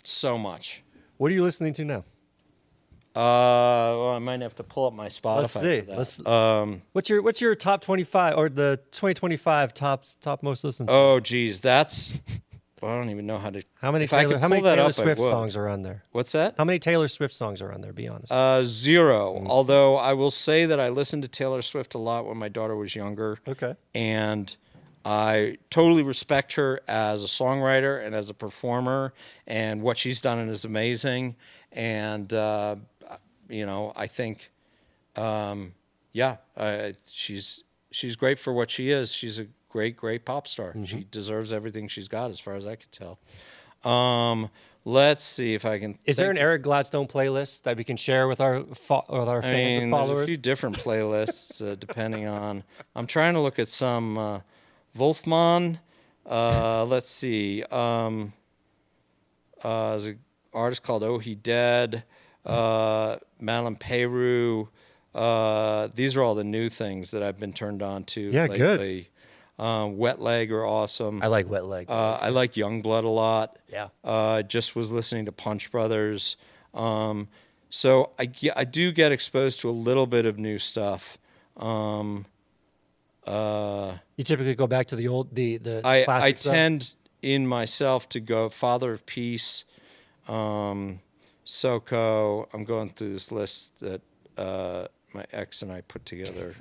Speaker 3: So much.
Speaker 1: What are you listening to now?
Speaker 3: Well, I might have to pull up my Spotify.
Speaker 1: Let's see.
Speaker 3: For that.
Speaker 1: What's your top 25 or the 2025 top most listened?
Speaker 3: Oh, geez, that's. Well, I don't even know how to.
Speaker 1: How many
Speaker 3: if I could
Speaker 1: Taylor, how many
Speaker 3: pull that
Speaker 1: Taylor
Speaker 3: up, I
Speaker 1: Swift
Speaker 3: would.
Speaker 1: songs are on there?
Speaker 3: What's that?
Speaker 1: How many Taylor Swift songs are on there? Be honest.
Speaker 3: 0. Although I will say that I listened to Taylor Swift a lot when my daughter was younger.
Speaker 1: Okay.
Speaker 3: And I totally respect her as a songwriter and as a performer, and what she's done is amazing. And I think, she's great for what she is. She's a great pop star. Mm-hmm. She deserves everything she's got, as far as I could tell. Let's see if I can.
Speaker 1: Is there an Eric Gladstone playlist that we can share with our fans and followers?
Speaker 3: There's a few different playlists depending on. I'm trying to look at some Wolfman. Let's see. There's an artist called Oh He Dead. Madeline Peru. These are all the new things that I've been turned on to lately.
Speaker 1: Good.
Speaker 3: Wet Leg are awesome.
Speaker 1: I like Wet Leg.
Speaker 3: I like Youngblood a lot.
Speaker 1: Yeah.
Speaker 3: Just was listening to Punch Brothers. So I do get exposed to a little bit of new stuff.
Speaker 1: You typically go back to the old the
Speaker 3: I
Speaker 1: classic stuff?
Speaker 3: tend in myself to go Father of Peace, Soko. I'm going through this list that my ex and I put together,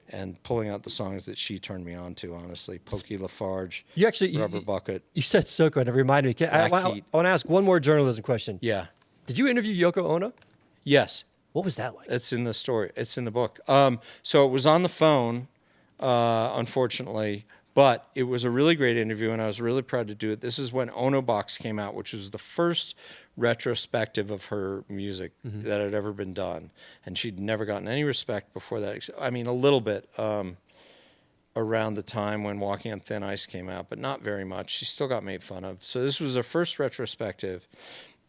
Speaker 3: and pulling out the songs that she turned me on to, honestly. Pokey Lafarge,
Speaker 1: You actually
Speaker 3: Rubber Bucket.
Speaker 1: You said Soko, and it reminded me. I want to ask one more journalism question.
Speaker 3: Yeah.
Speaker 1: Did you interview Yoko Ono?
Speaker 3: Yes.
Speaker 1: What was that like?
Speaker 3: It's in the story. It's in the book. So it was on the phone, unfortunately, but it was a really great interview, and I was really proud to do it. This is when Ono Box came out, which was the first retrospective of her music that had ever been done, and she'd never gotten any respect before that. I mean, a little bit around the time when Walking on Thin Ice came out, but not very much. She still got made fun of. So this was her first retrospective,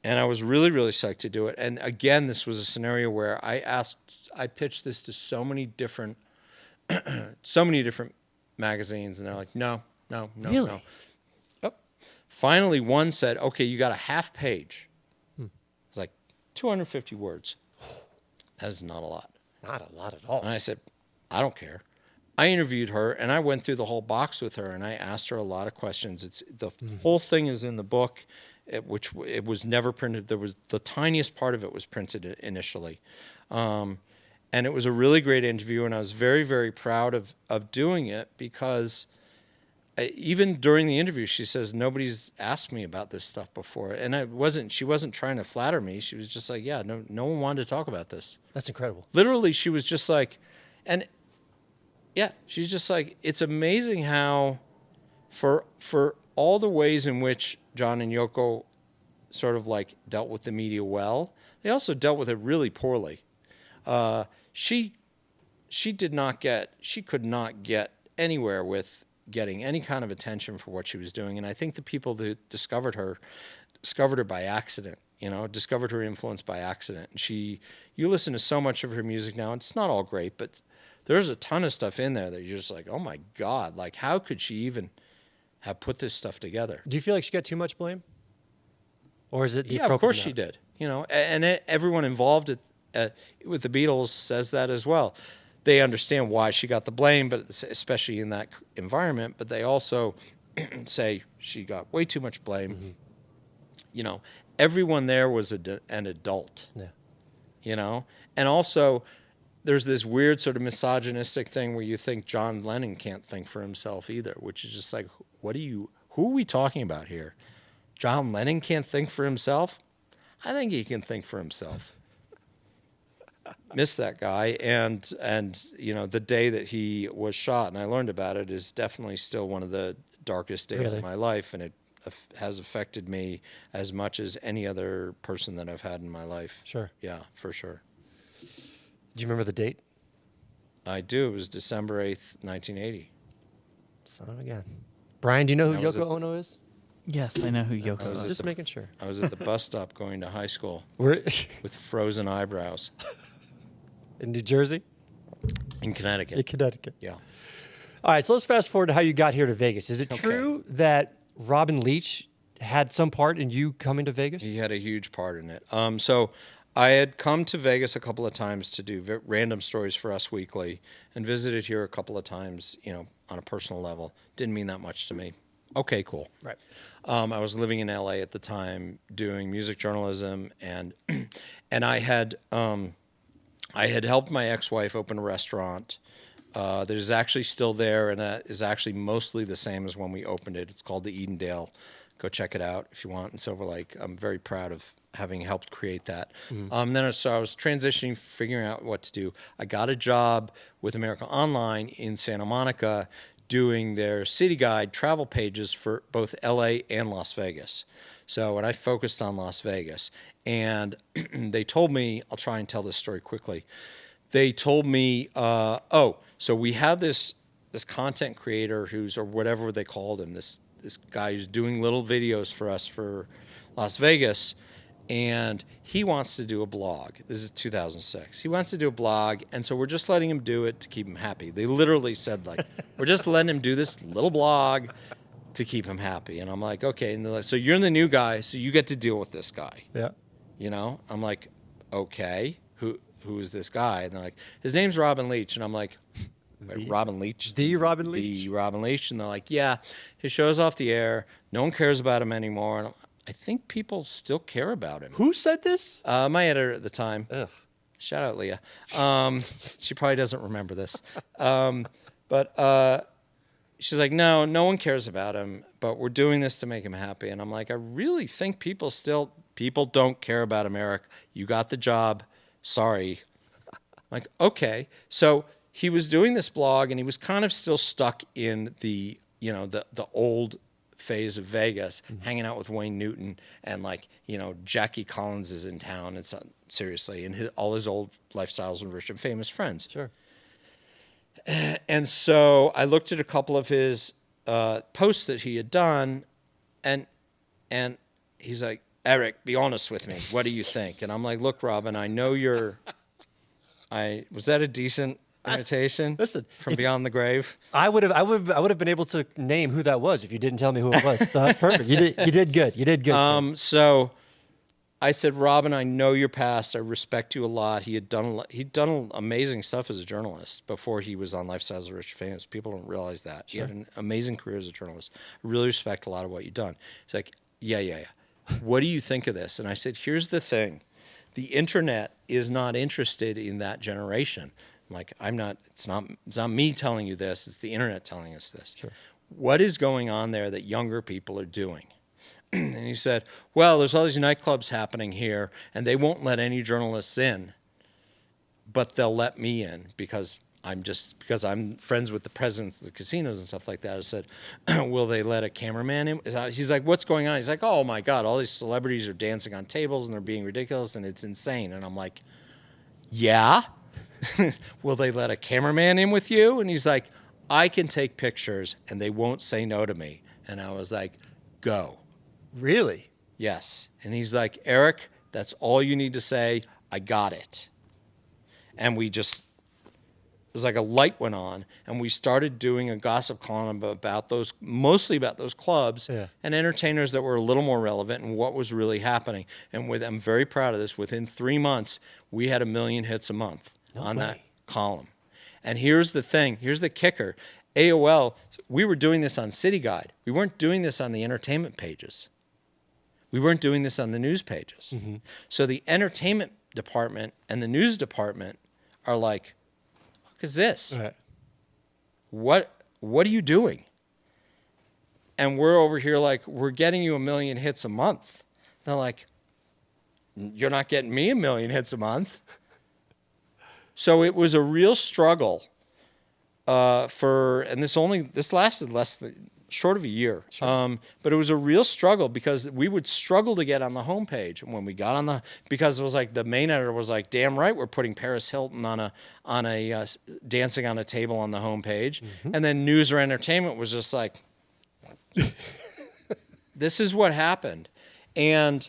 Speaker 3: and I was really, really psyched to do it. And again, this was a scenario where I pitched this to so many different magazines, and they're like, no.
Speaker 1: Really?
Speaker 3: No. Oh. Finally, one said, okay, you got a half page. It's like 250 words. That is not a lot.
Speaker 1: Not a lot at all.
Speaker 3: And I said, I don't care. I interviewed her, and I went through the whole box with her, and I asked her a lot of questions. It's the whole thing is in the book, which it was never printed. There was the tiniest part of it was printed initially. And it was a really great interview, and I was very, very proud of doing it, because even during the interview, she says, nobody's asked me about this stuff before. And she wasn't trying to flatter me. She was just like, yeah, no one wanted to talk about this.
Speaker 1: That's incredible.
Speaker 3: Literally, she was just like, and yeah, she's just like, it's amazing how for all the ways in which John and Yoko sort of like dealt with the media well, they also dealt with it really poorly. She could not get anywhere with getting any kind of attention for what she was doing. And I think the people that discovered her by accident, discovered her influence by accident. You listen to so much of her music now, and it's not all great, but there's a ton of stuff in there that you're just like, oh my God, like how could she even have put this stuff together?
Speaker 1: Do you feel like she got too much blame? Or is it the
Speaker 3: Yeah, of course she did. And everyone involved with the Beatles says that as well. They understand why she got the blame, but especially in that environment. But they also say she got way too much blame. Mm-hmm. Everyone there was an adult. Yeah. And also there's this weird sort of misogynistic thing where you think John Lennon can't think for himself either, which is just like, who are we talking about here? John Lennon can't think for himself? I think he can think for himself. Miss that guy, and the day that he was shot, and I learned about it, is definitely still one of the darkest days of my life, and has affected me as much as any other person that I've had in my life.
Speaker 1: Sure.
Speaker 3: Yeah, for sure.
Speaker 1: Do you remember the date?
Speaker 3: I do. It was December 8th, 1980.
Speaker 1: Son of a gun. Brian, do you know who
Speaker 3: I was
Speaker 1: Yoko
Speaker 3: at-
Speaker 1: Ono is?
Speaker 2: Yes, I know who
Speaker 3: I
Speaker 2: Yoko
Speaker 3: was
Speaker 2: is.
Speaker 3: at
Speaker 1: Just
Speaker 3: the-
Speaker 1: making sure.
Speaker 3: I was at the bus stop going to high school
Speaker 1: We're
Speaker 3: with frozen eyebrows
Speaker 1: in New Jersey?
Speaker 3: in Connecticut.
Speaker 1: In Connecticut.
Speaker 3: Yeah.
Speaker 1: All right, so let's fast forward to how you got here to Vegas. Is it
Speaker 3: Okay.
Speaker 1: true that Robin Leach had some part in you coming to Vegas?
Speaker 3: He had a huge part in it. So I had come to Vegas a couple of times to do random stories for Us Weekly and visited here a couple of times, on a personal level. Didn't mean that much to me. Okay, cool.
Speaker 1: Right.
Speaker 3: I was living in LA at the time doing music journalism, and and I had helped my ex-wife open a restaurant that is actually still there and is actually mostly the same as when we opened it. It's called the Edendale. Go check it out if you want in Silver Lake. I'm very proud of having helped create that. So I was transitioning, figuring out what to do. I got a job with America Online in Santa Monica doing their city guide travel pages for both LA and Las Vegas. So, and I focused on Las Vegas. And they told me, I'll try and tell this story quickly. They told me, so we have this content creator or whatever they called him, this guy who's doing little videos for us for Las Vegas, and he wants to do a blog. This is 2006. He wants to do a blog, and so we're just letting him do it to keep him happy. They literally said, we're just letting him do this little blog to keep him happy. And I'm like, okay. And they're like, so you're the new guy, so you get to deal with this guy.
Speaker 1: Yeah.
Speaker 3: I'm like, okay, who is this guy? And they're like, his name's Robin Leach. And I'm like, wait, Robin Leach?
Speaker 1: The Robin Leach?
Speaker 3: The Robin Leach. And they're like, yeah, his show's off the air. No one cares about him anymore. And I think people still care about him.
Speaker 1: Who said this?
Speaker 3: My editor at the time.
Speaker 1: Ugh.
Speaker 3: Shout out Leah. She probably doesn't remember this. But she's like, no one cares about him, but we're doing this to make him happy. And I'm like, I really think people don't care about him, Eric. You got the job. Sorry. I'm like, okay. So he was doing this blog, and he was kind of still stuck in the old phase of Vegas, hanging out with Wayne Newton, and Jackie Collins is in town. It's seriously, and all his old lifestyles and rich and famous friends.
Speaker 1: Sure.
Speaker 3: And so I looked at a couple of his posts that he had done, and he's like, Eric, be honest with me. What do you think? And I'm like, look, Robin, I know was that a decent imitation?
Speaker 1: Listen,
Speaker 3: from beyond the grave.
Speaker 1: I would have been able to name who that was if you didn't tell me who it was. So that's perfect. You did good. You did good.
Speaker 3: So I said, Robin, I know your past. I respect you a lot. He'd done amazing stuff as a journalist before he was on Lifestyles of Rich and Famous. People don't realize that. He had an amazing career as a journalist. I really respect a lot of what you've done. He's like, yeah. What do you think of this? And I said, here's the thing. The internet is not interested in that generation. I'm like, it's not me telling you this. It's the internet telling us this.
Speaker 1: Sure.
Speaker 3: What is going on there that younger people are doing? And he said, well, there's all these nightclubs happening here, and they won't let any journalists in, but they'll let me in because I'm friends with the presidents of the casinos and stuff like that. I said, will they let a cameraman in? He's like, what's going on? He's like, oh my God, all these celebrities are dancing on tables and they're being ridiculous and it's insane. And I'm like, yeah. Will they let a cameraman in with you? And he's like, I can take pictures and they won't say no to me. And I was like, go.
Speaker 1: Really?
Speaker 3: Yes. And he's like, Eric, that's all you need to say. I got it. And it was like a light went on, and we started doing a gossip column mostly about those clubs and entertainers that were a little more relevant and what was really happening. And I'm very proud of this. Within 3 months, we had 1 million hits a month that column. And here's the thing. Here's the kicker. AOL, we were doing this on City Guide. We weren't doing this on the entertainment pages. We weren't doing this on the news pages. Mm-hmm. So the entertainment department and the news department are like, what is this?
Speaker 1: Right.
Speaker 3: What are you doing? And we're over here like, we're getting you 1 million hits a month. They're like, you're not getting me 1 million hits a month. So it was a real struggle and this lasted less than short of a year.
Speaker 1: Sure.
Speaker 3: But it was a real struggle because we would struggle to get on the homepage. And when we got on because it was like the main editor was like, damn right, we're putting Paris Hilton on a dancing on a table on the homepage.
Speaker 1: Mm-hmm.
Speaker 3: And then news or entertainment was just like, this is what happened. And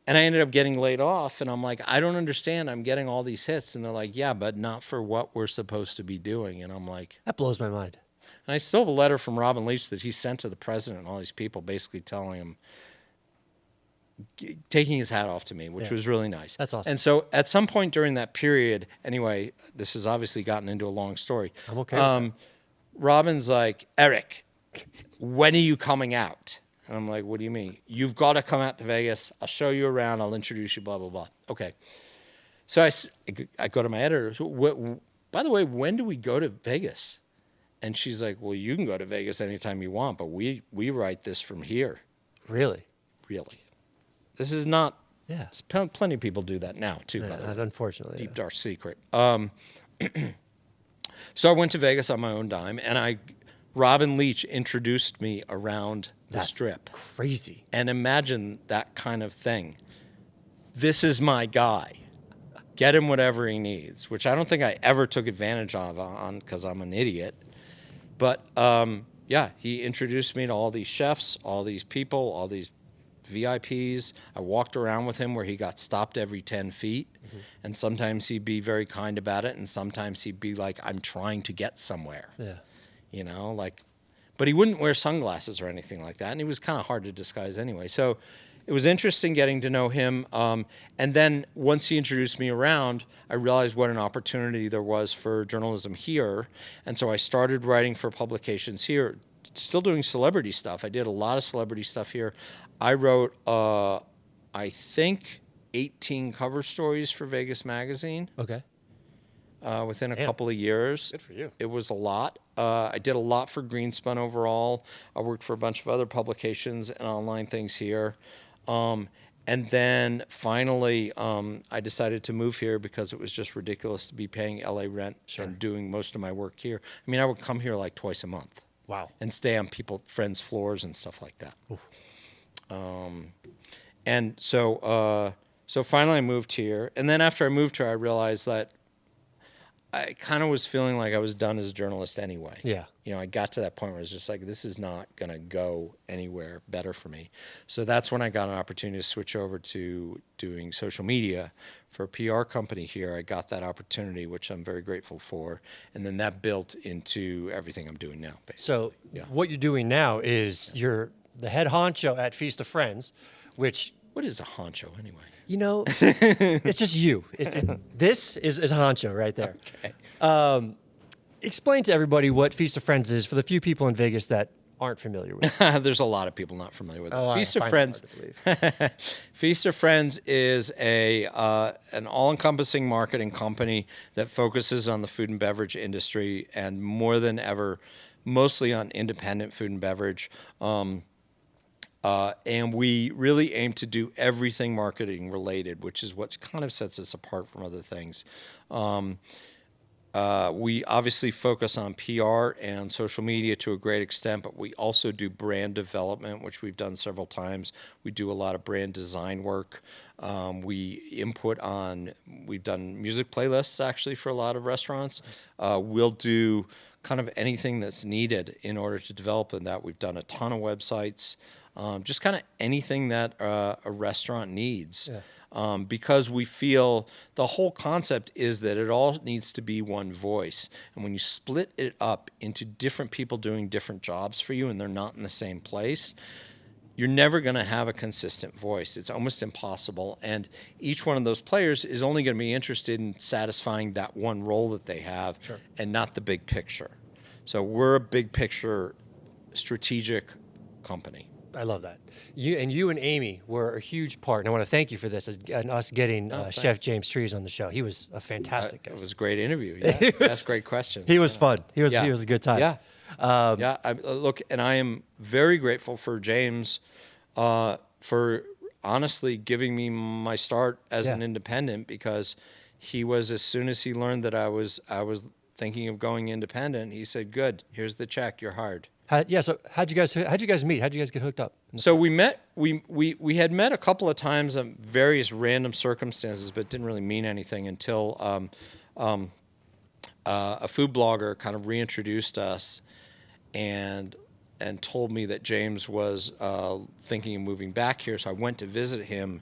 Speaker 3: I ended up getting laid off, and I'm like, I don't understand. I'm getting all these hits. And they're like, yeah, but not for what we're supposed to be doing. And I'm like...
Speaker 1: That blows my mind.
Speaker 3: And I still have a letter from Robin Leach that he sent to the president and all these people basically telling him, taking his hat off to me, which was really nice.
Speaker 1: That's awesome.
Speaker 3: And so at some point during that period, anyway, this has obviously gotten into a long story.
Speaker 1: I'm okay with that.
Speaker 3: Robin's like, Eric, when are you coming out? And I'm like, what do you mean? You've got to come out to Vegas. I'll show you around. I'll introduce you, blah, blah, blah. Okay. So I go to my editor. So, by the way, when do we go to Vegas? And she's like, well, you can go to Vegas anytime you want, but we write this from here.
Speaker 1: Really?
Speaker 3: Really. This is not...
Speaker 1: Yeah.
Speaker 3: Plenty of people do that now, too, by the way.
Speaker 1: Unfortunately.
Speaker 3: Deep, dark secret. So I went to Vegas on my own dime, and Robin Leach introduced me around the Strip.
Speaker 1: Crazy.
Speaker 3: And imagine that kind of thing. This is my guy. Get him whatever he needs, which I don't think I ever took advantage of because I'm an idiot. But, yeah, he introduced me to all these chefs, all these people, all these VIPs. I walked around with him where he got stopped every 10 feet. Mm-hmm. And sometimes he'd be very kind about it. And sometimes he'd be like, I'm trying to get somewhere.
Speaker 1: Yeah.
Speaker 3: You know, like, but he wouldn't wear sunglasses or anything like that. And he was kind of hard to disguise anyway. So it was interesting getting to know him. And then once he introduced me around, I realized what an opportunity there was for journalism here. And so I started writing for publications here, still doing celebrity stuff. I did a lot of celebrity stuff here. I wrote, I think, 18 cover stories for Vegas Magazine.
Speaker 1: Okay.
Speaker 3: Within a couple of years.
Speaker 1: Good for you.
Speaker 3: It was a lot. I did a lot for Greenspun overall. I worked for a bunch of other publications and online things here. And then finally, I decided to move here because it was just ridiculous to be paying LA rent and doing most of my work here. I mean, I would come here like twice a month.
Speaker 1: Wow.
Speaker 3: And stay on friends' floors and stuff like that. And so finally I moved here. And then after I moved here, I realized that I kind of was feeling like I was done as a journalist anyway.
Speaker 1: Yeah.
Speaker 3: You know, I got to that point where it's just like, this is not going to go anywhere better for me. So that's when I got an opportunity to switch over to doing social media for a PR company here. I got that opportunity, which I'm very grateful for. And then that built into everything I'm doing now, basically.
Speaker 1: So what you're doing now is you're the head honcho at Feast of Friends, which...
Speaker 3: What is a honcho anyway?
Speaker 1: You know, it's just you. This is a honcho right there.
Speaker 3: Okay.
Speaker 1: Explain to everybody what Feast of Friends is for the few people in Vegas that aren't familiar with it.
Speaker 3: There's a lot of people not familiar with it.
Speaker 1: Oh,
Speaker 3: Feast of Friends. Feast of Friends is an all-encompassing marketing company that focuses on the food and beverage industry, and more than ever, mostly on independent food and beverage. And we really aim to do everything marketing related, which is what kind of sets us apart from other things. We obviously focus on PR and social media to a great extent, but we also do brand development, which we've done several times. We do a lot of brand design work. We've done music playlists actually for a lot of restaurants. We'll do kind of anything that's needed in order to develop in that. We've done a ton of websites. Just kind of anything that a restaurant needs. Because we feel the whole concept is that it all needs to be one voice. And when you split it up into different people doing different jobs for you and they're not in the same place, you're never going to have a consistent voice. It's almost impossible. And each one of those players is only going to be interested in satisfying that one role that they have and not the big picture. So we're a big picture strategic company.
Speaker 1: I love that. You and Amy were a huge part, and I want to thank you for this, and us getting Chef James Trees on the show. He was a fantastic guest.
Speaker 3: It was a great interview. Yeah. That's great questions.
Speaker 1: He was fun. He was a good time.
Speaker 3: Yeah. Look, and I am very grateful for James for honestly giving me my start as an independent, because he was, as soon as he learned that I was thinking of going independent, he said, "Good, here's the check. You're hired."
Speaker 1: So how'd you guys meet? How'd you guys get hooked up?
Speaker 3: So we met. We had met a couple of times on various random circumstances, but didn't really mean anything until a food blogger kind of reintroduced us, and told me that James was thinking of moving back here. So I went to visit him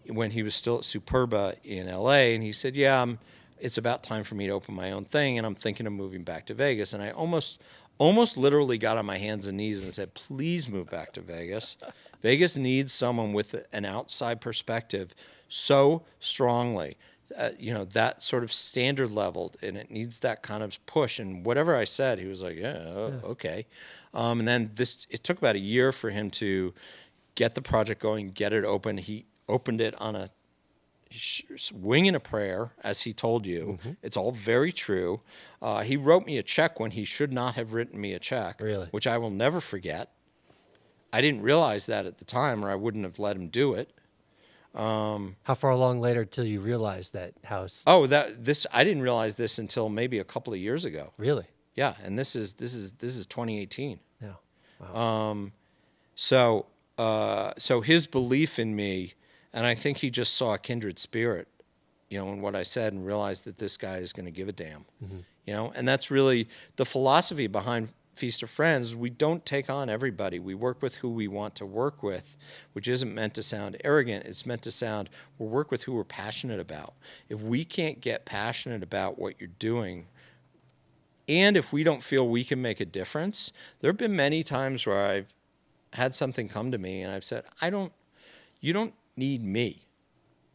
Speaker 3: when he was still at Superba in LA, and he said, "Yeah, it's about time for me to open my own thing, and I'm thinking of moving back to Vegas." And I almost literally got on my hands and knees and said, "Please move back to Vegas. Vegas needs someone with an outside perspective so strongly, that sort of standard leveled, and it needs that kind of push." And whatever I said, he was like, "Yeah, okay." And then it took about a year for him to get the project going, get it open. He opened it on a wing and a prayer, as he told you. Mm-hmm. It's all very true. He wrote me a check when he should not have written me a check,
Speaker 1: really, which
Speaker 3: I will never forget. I didn't realize that at the time, or I wouldn't have let him do it.
Speaker 1: How far along later till you realized that house?
Speaker 3: Oh, I didn't realize this until maybe a couple of years ago.
Speaker 1: Really?
Speaker 3: Yeah, and this is 2018.
Speaker 1: Yeah. Wow.
Speaker 3: So his belief in me, and I think he just saw a kindred spirit, in what I said, and realized that this guy is going to give a damn. Mm-hmm. And that's really the philosophy behind Feast of Friends. We don't take on everybody. We work with who we want to work with, which isn't meant to sound arrogant. It's meant to sound, we'll work with who we're passionate about. If we can't get passionate about what you're doing, and if we don't feel we can make a difference, there have been many times where I've had something come to me and I've said, you don't need me.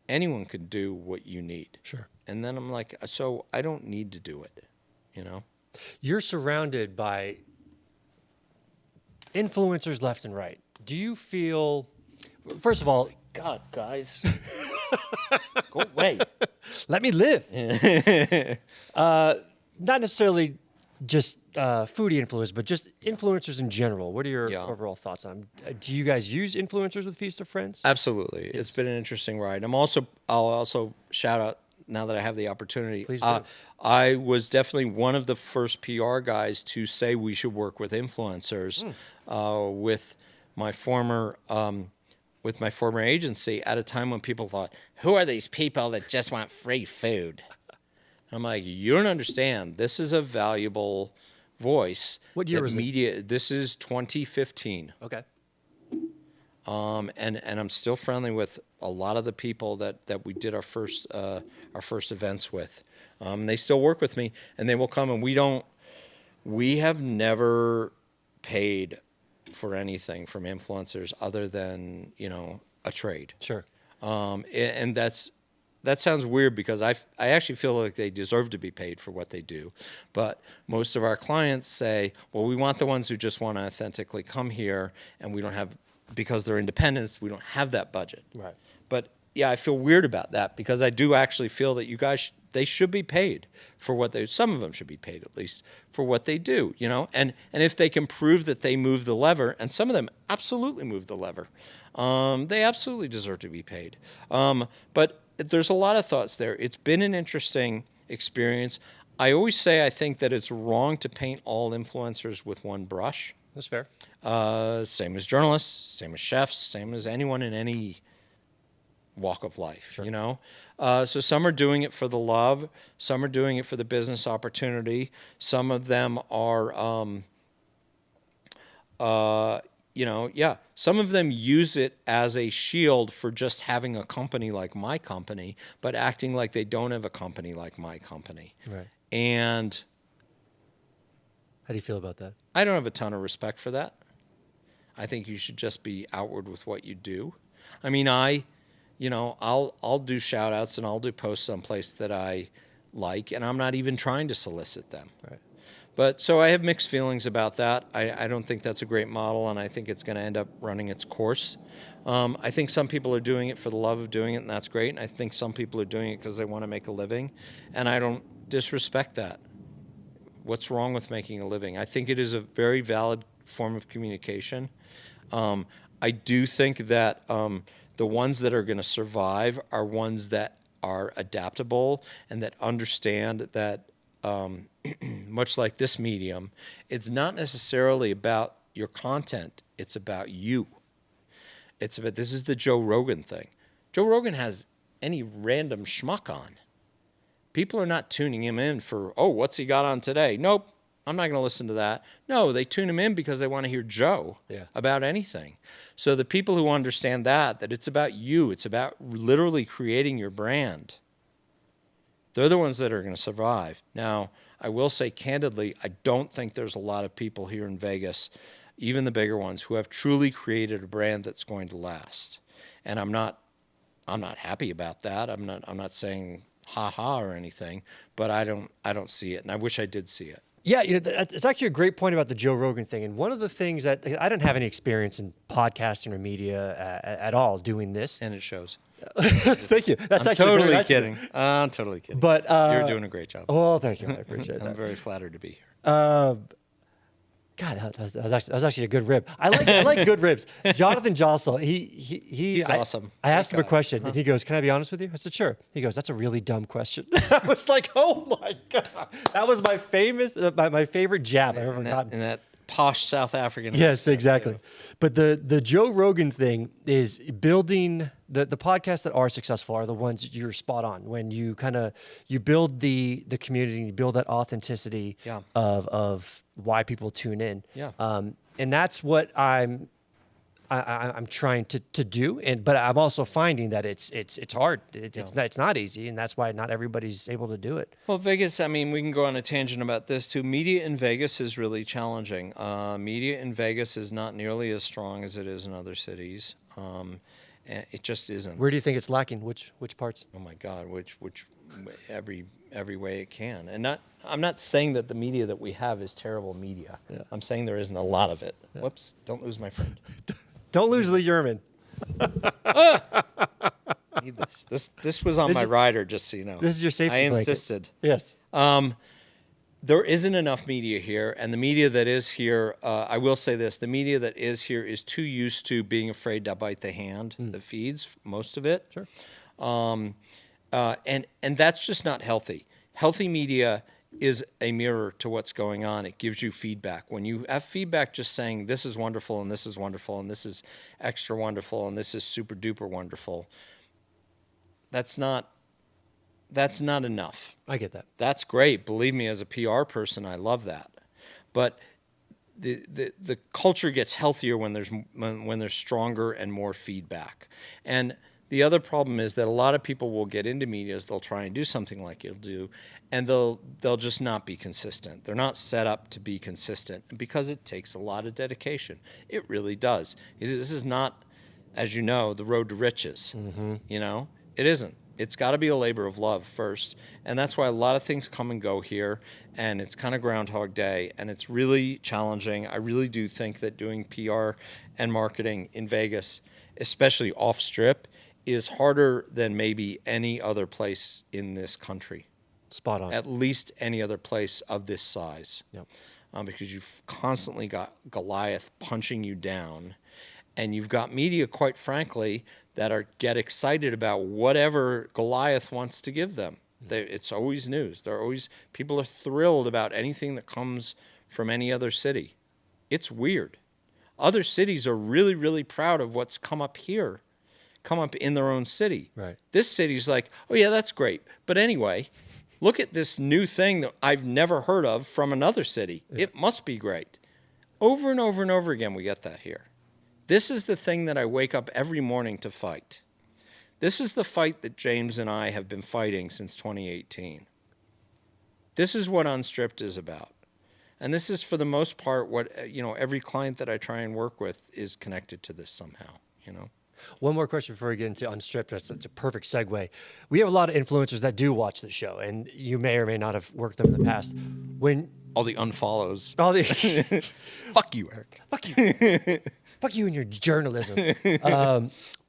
Speaker 3: Anyone can do what you need.
Speaker 1: Sure.
Speaker 3: And then I'm like, so I don't need to do it,
Speaker 1: You're surrounded by influencers left and right. Do you feel, first of all,
Speaker 3: God, guys, go away.
Speaker 1: Let me live. Not necessarily just foodie influencers, but just influencers in general. What are your overall thoughts on them? Do you guys use influencers with Feast of Friends?
Speaker 3: Absolutely. Yes. It's been an interesting ride. I'll also shout out, now that I have the opportunity.
Speaker 1: Please do.
Speaker 3: I was definitely one of the first PR guys to say we should work with influencers with my former agency at a time when people thought, who are these people that just want free food? I'm like, you don't understand. This is a valuable voice.
Speaker 1: What year was this?
Speaker 3: This is 2015.
Speaker 1: Okay.
Speaker 3: And I'm still friendly with a lot of the people that we did our first events with. They still work with me, and they will come. And we have never paid for anything from influencers other than a trade.
Speaker 1: Sure.
Speaker 3: And that sounds weird because I actually feel like they deserve to be paid for what they do. But most of our clients say, well, we want the ones who just want to authentically come here, and we don't have, because they're independents, we don't have that budget.
Speaker 1: Right.
Speaker 3: But yeah, I feel weird about that because I do actually feel that you guys, they should be paid for what some of them should be paid at least for what they do, and if they can prove that they move the lever, and some of them absolutely move the lever, they absolutely deserve to be paid. But there's a lot of thoughts there. It's been an interesting experience. I always say I think that it's wrong to paint all influencers with one brush.
Speaker 1: That's fair.
Speaker 3: Same as journalists, same as chefs, same as anyone in any walk of life,
Speaker 1: sure.
Speaker 3: So some are doing it for the love, some are doing it for the business opportunity. Some of them are, some of them use it as a shield for just having a company like my company, but acting like they don't have a company like my company.
Speaker 1: Right.
Speaker 3: And
Speaker 1: how do you feel about that?
Speaker 3: I don't have a ton of respect for that. I think you should just be outward with what you do. I mean, I'll do shout outs and I'll do posts someplace that I like, and I'm not even trying to solicit them.
Speaker 1: Right.
Speaker 3: But so I have mixed feelings about that. I don't think that's a great model, and I think it's going to end up running its course. I think some people are doing it for the love of doing it, and that's great. And I think some people are doing it because they want to make a living, and I don't disrespect that. What's wrong with making a living? I think it is a very valid form of communication. I do think that the ones that are going to survive are ones that are adaptable and that understand that much like this medium, it's not necessarily about your content. It's about you. It's about, this is the Joe Rogan thing. Joe Rogan has any random schmuck on. People are not tuning him in for, oh, what's he got on today? Nope, I'm not going to listen to that. No, they tune him in because they want to hear Joe about anything. So the people who understand that it's about you, it's about literally creating your brand, they're the ones that are going to survive. Now, I will say candidly, I don't think there's a lot of people here in Vegas, even the bigger ones, who have truly created a brand that's going to last. And I'm not happy about that. I'm not saying ha ha or anything, but I don't see it, and I wish I did see it.
Speaker 1: Yeah, it's actually a great point about the Joe Rogan thing. And one of the things that I didn't have any experience in podcasting or media at all doing this,
Speaker 3: And it shows.
Speaker 1: Thank you. That's
Speaker 3: I'm
Speaker 1: actually
Speaker 3: totally
Speaker 1: very
Speaker 3: kidding. I'm totally kidding.
Speaker 1: But
Speaker 3: you're doing a great job.
Speaker 1: Well, thank you. I appreciate that.
Speaker 3: I'm very flattered to be here.
Speaker 1: God, that was actually a good rib. I like good ribs. Jonathan Jossel, he's
Speaker 3: awesome.
Speaker 1: I asked him a question, and he goes, "Can I be honest with you?" I said, "Sure." He goes, "That's a really dumb question." I was like, "Oh my god!" That was my favorite jab I've ever gotten.
Speaker 3: In that posh South African.
Speaker 1: Yes, exactly. But the Joe Rogan thing is building the podcasts that are successful are the ones that you're spot on. When you you build the community, and you build that authenticity of why people tune in.
Speaker 3: Yeah.
Speaker 1: And that's what I'm trying to do. But I'm also finding that it's hard. It's not easy, and that's why not everybody's able to do it.
Speaker 3: Well, Vegas, I mean, we can go on a tangent about this too. Media in Vegas is really challenging. Media in Vegas is not nearly as strong as it is in other cities. And it just isn't.
Speaker 1: Where do you think it's lacking? Which parts?
Speaker 3: Oh my God, which every way it can. And I'm not saying that the media that we have is terrible media. Yeah. I'm saying there isn't a lot of it. Yeah. Whoops, don't lose my friend.
Speaker 1: Don't lose Lee Yerman.
Speaker 3: Need this. This was on my rider, just so you know.
Speaker 1: This is your safety blanket.
Speaker 3: I insisted.
Speaker 1: Yes.
Speaker 3: There isn't enough media here, and the media that is here, I will say this, the media that is here is too used to being afraid to bite the hand that feeds most of it.
Speaker 1: Sure.
Speaker 3: And that's just not healthy. Healthy media is a mirror to what's going on. It gives you feedback. When you have feedback just saying this is wonderful and this is wonderful and this is extra wonderful and this is super duper wonderful, that's not enough.
Speaker 1: I get that.
Speaker 3: That's great. Believe me, as a PR person, I love that. But the culture gets healthier when there's stronger and more feedback. And the other problem is that a lot of people will get into media as they'll try and do something like you'll do, and they'll just not be consistent. They're not set up to be consistent because it takes a lot of dedication. It really does. This is not, as you know, the road to riches. Mm-hmm. You know, it isn't. It's got to be a labor of love first, and that's why a lot of things come and go here, and it's kind of Groundhog Day, and it's really challenging. I really do think that doing PR and marketing in Vegas, especially off-strip, is harder than maybe any other place in this country.
Speaker 1: Spot on.
Speaker 3: At least any other place of this size.
Speaker 1: Yep.
Speaker 3: Because you've constantly got Goliath punching you down, and you've got media, quite frankly, that get excited about whatever Goliath wants to give them. It's always news. People are thrilled about anything that comes from any other city. It's weird. Other cities are really, really proud of what's come up here, come up in their own city.
Speaker 1: Right.
Speaker 3: This city's like, oh yeah, that's great. But anyway, look at this new thing that I've never heard of from another city. Yeah. It must be great. Over and over and over again, we get that here. This is the thing that I wake up every morning to fight. This is the fight that James and I have been fighting since 2018. This is what Unstripped is about. And this is, for the most part, what, every client that I try and work with is connected to this somehow,
Speaker 1: One more question before we get into Unstripped. That's a perfect segue. We have a lot of influencers that do watch the show, and you may or may not have worked them in the past.
Speaker 3: All the unfollows.
Speaker 1: Fuck you, Eric. Fuck you. Fuck you and your journalism.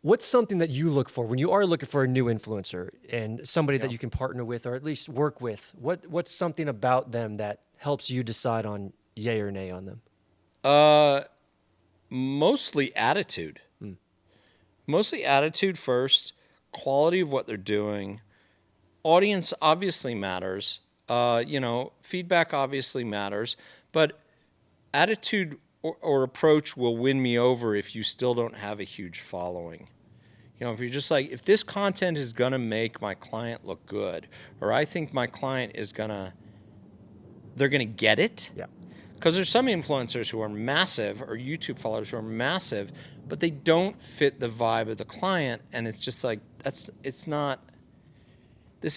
Speaker 1: What's something that you look for when you are looking for a new influencer and somebody that you can partner with or at least work with? What's something about them that helps you decide on yay or nay on them?
Speaker 3: Mostly attitude. Mostly attitude first, quality of what they're doing. Audience obviously matters. Feedback obviously matters, but attitude or approach will win me over if you still don't have a huge following. If you're just like, if this content is going to make my client look good, or I think my client they're going to get it.
Speaker 1: Yeah.
Speaker 3: Because there's some influencers who are massive, or YouTube followers who are massive, but they don't fit the vibe of the client, and it's just like, this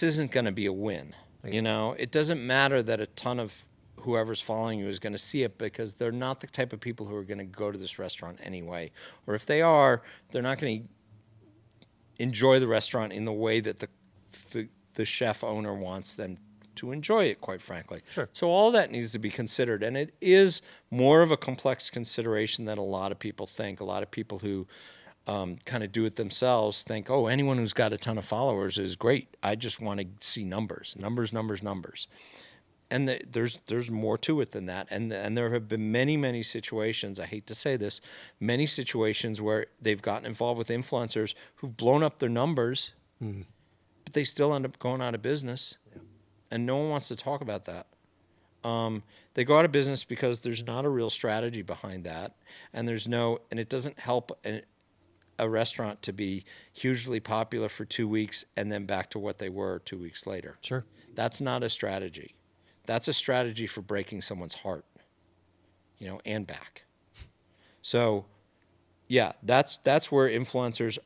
Speaker 3: isn't going to be a win. It doesn't matter that a ton of whoever's following you is going to see it, because they're not the type of people who are going to go to this restaurant anyway. Or if they are, they're not going to enjoy the restaurant in the way that the chef owner wants them to enjoy it, quite frankly.
Speaker 1: Sure.
Speaker 3: So all that needs to be considered, and it is more of a complex consideration than a lot of people think. A lot of people who kind of do it themselves think, oh, anyone who's got a ton of followers is great. I just want to see numbers. And there's more to it than that. And there have been many, many situations, I hate to say this, many situations where they've gotten involved with influencers who've blown up their numbers, but they still end up going out of business. Yeah. And no one wants to talk about that. They go out of business because there's not a real strategy behind that. And it doesn't help a restaurant to be hugely popular for 2 weeks and then back to what they were 2 weeks later.
Speaker 1: Sure.
Speaker 3: That's not a strategy. That's a strategy for breaking someone's heart, and back. So, yeah, that's where influencers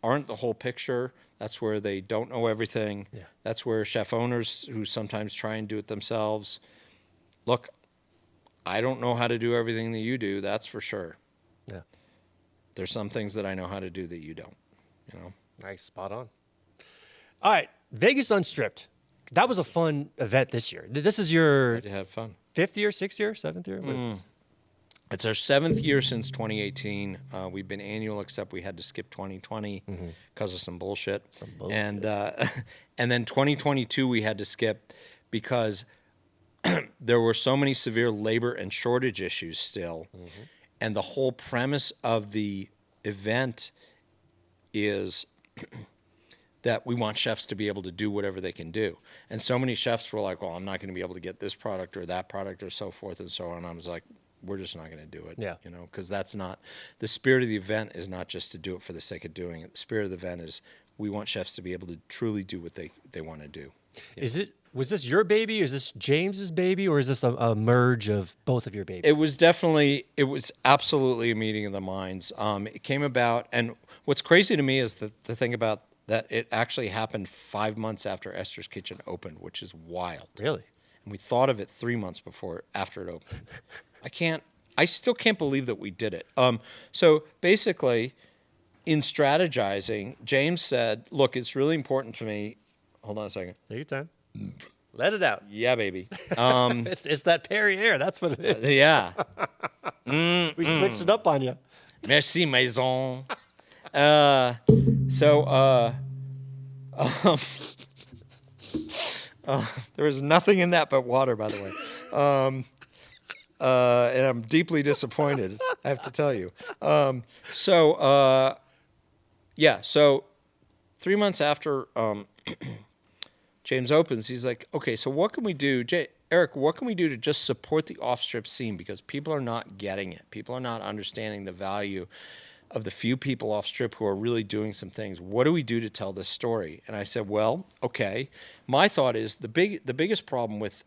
Speaker 3: aren't the whole picture. That's where they don't know everything. Yeah. That's where chef owners who sometimes try and do it themselves. Look, I don't know how to do everything that you do, that's for sure.
Speaker 1: Yeah.
Speaker 3: There's some things that I know how to do that you don't,
Speaker 1: Nice, spot on. All right, Vegas Unstripped. That was a fun event this year. This is your...
Speaker 3: I did have fun.
Speaker 1: 5th year, 6th year, 7th year? What is this?
Speaker 3: It's our 7th year since 2018. We've been annual, except we had to skip 2020 because of some bullshit. And then 2022 we had to skip because there were so many severe labor and shortage issues still. And the whole premise of the event is that we want chefs to be able to do whatever they can do. And so many chefs were like, well, I'm not going to be able to get this product or that product or so forth and so on. And I was like, we're just not going to do it.
Speaker 1: Yeah.
Speaker 3: Because that's not, the spirit of the event is not just to do it for the sake of doing it. The spirit of the event is we want chefs to be able to truly do what they want to do.
Speaker 1: Was this your baby? Is this James's baby? Or is this a merge of both of your babies?
Speaker 3: It was absolutely a meeting of the minds. It came about, and what's crazy to me is the thing about that it actually happened 5 months after Esther's Kitchen opened, which is wild.
Speaker 1: Really?
Speaker 3: And we thought of it 3 months after it opened. I still can't believe that we did it. So basically, in strategizing, James said, look, it's really important to me. Hold on a second.
Speaker 1: Take your time. Let it out.
Speaker 3: Yeah, baby.
Speaker 1: It's that Perrier. That's what it is.
Speaker 3: Yeah.
Speaker 1: We switched it up on you.
Speaker 3: Merci, maison. There was nothing in that but water, by the way. And I'm deeply disappointed, I have to tell you. So 3 months after James opens, he's like, okay, so what can we do? Eric, what can we do to just support the off-strip scene? Because people are not getting it. People are not understanding the value of the few people off-strip who are really doing some things. What do we do to tell this story? And I said, well, okay. My thought is the biggest problem with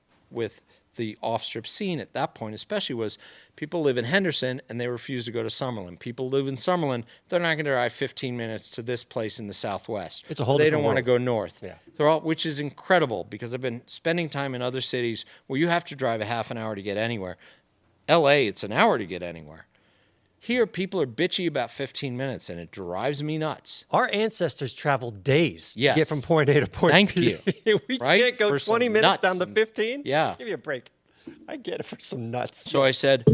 Speaker 3: the off-strip scene at that point especially was people live in Henderson and they refuse to go to Summerlin. People live in Summerlin, they're not going to drive 15 minutes to this place in the Southwest.
Speaker 1: It's a whole
Speaker 3: They
Speaker 1: different
Speaker 3: don't want to
Speaker 1: world.
Speaker 3: go north. Yeah. Which is incredible because I've been spending time in other cities where you have to drive a half an hour to get anywhere. LA, it's an hour to get anywhere. Here, people are bitchy about 15 minutes, and it drives me nuts.
Speaker 1: Our ancestors traveled days
Speaker 3: Yes.
Speaker 1: to get from point A to point
Speaker 3: Thank
Speaker 1: B.
Speaker 3: you.
Speaker 1: We
Speaker 3: Right?
Speaker 1: can't go
Speaker 3: For
Speaker 1: 20
Speaker 3: some
Speaker 1: minutes
Speaker 3: nuts
Speaker 1: down to
Speaker 3: and-
Speaker 1: 15?
Speaker 3: Yeah.
Speaker 1: Give me a break. I get it for some nuts.
Speaker 3: So I said,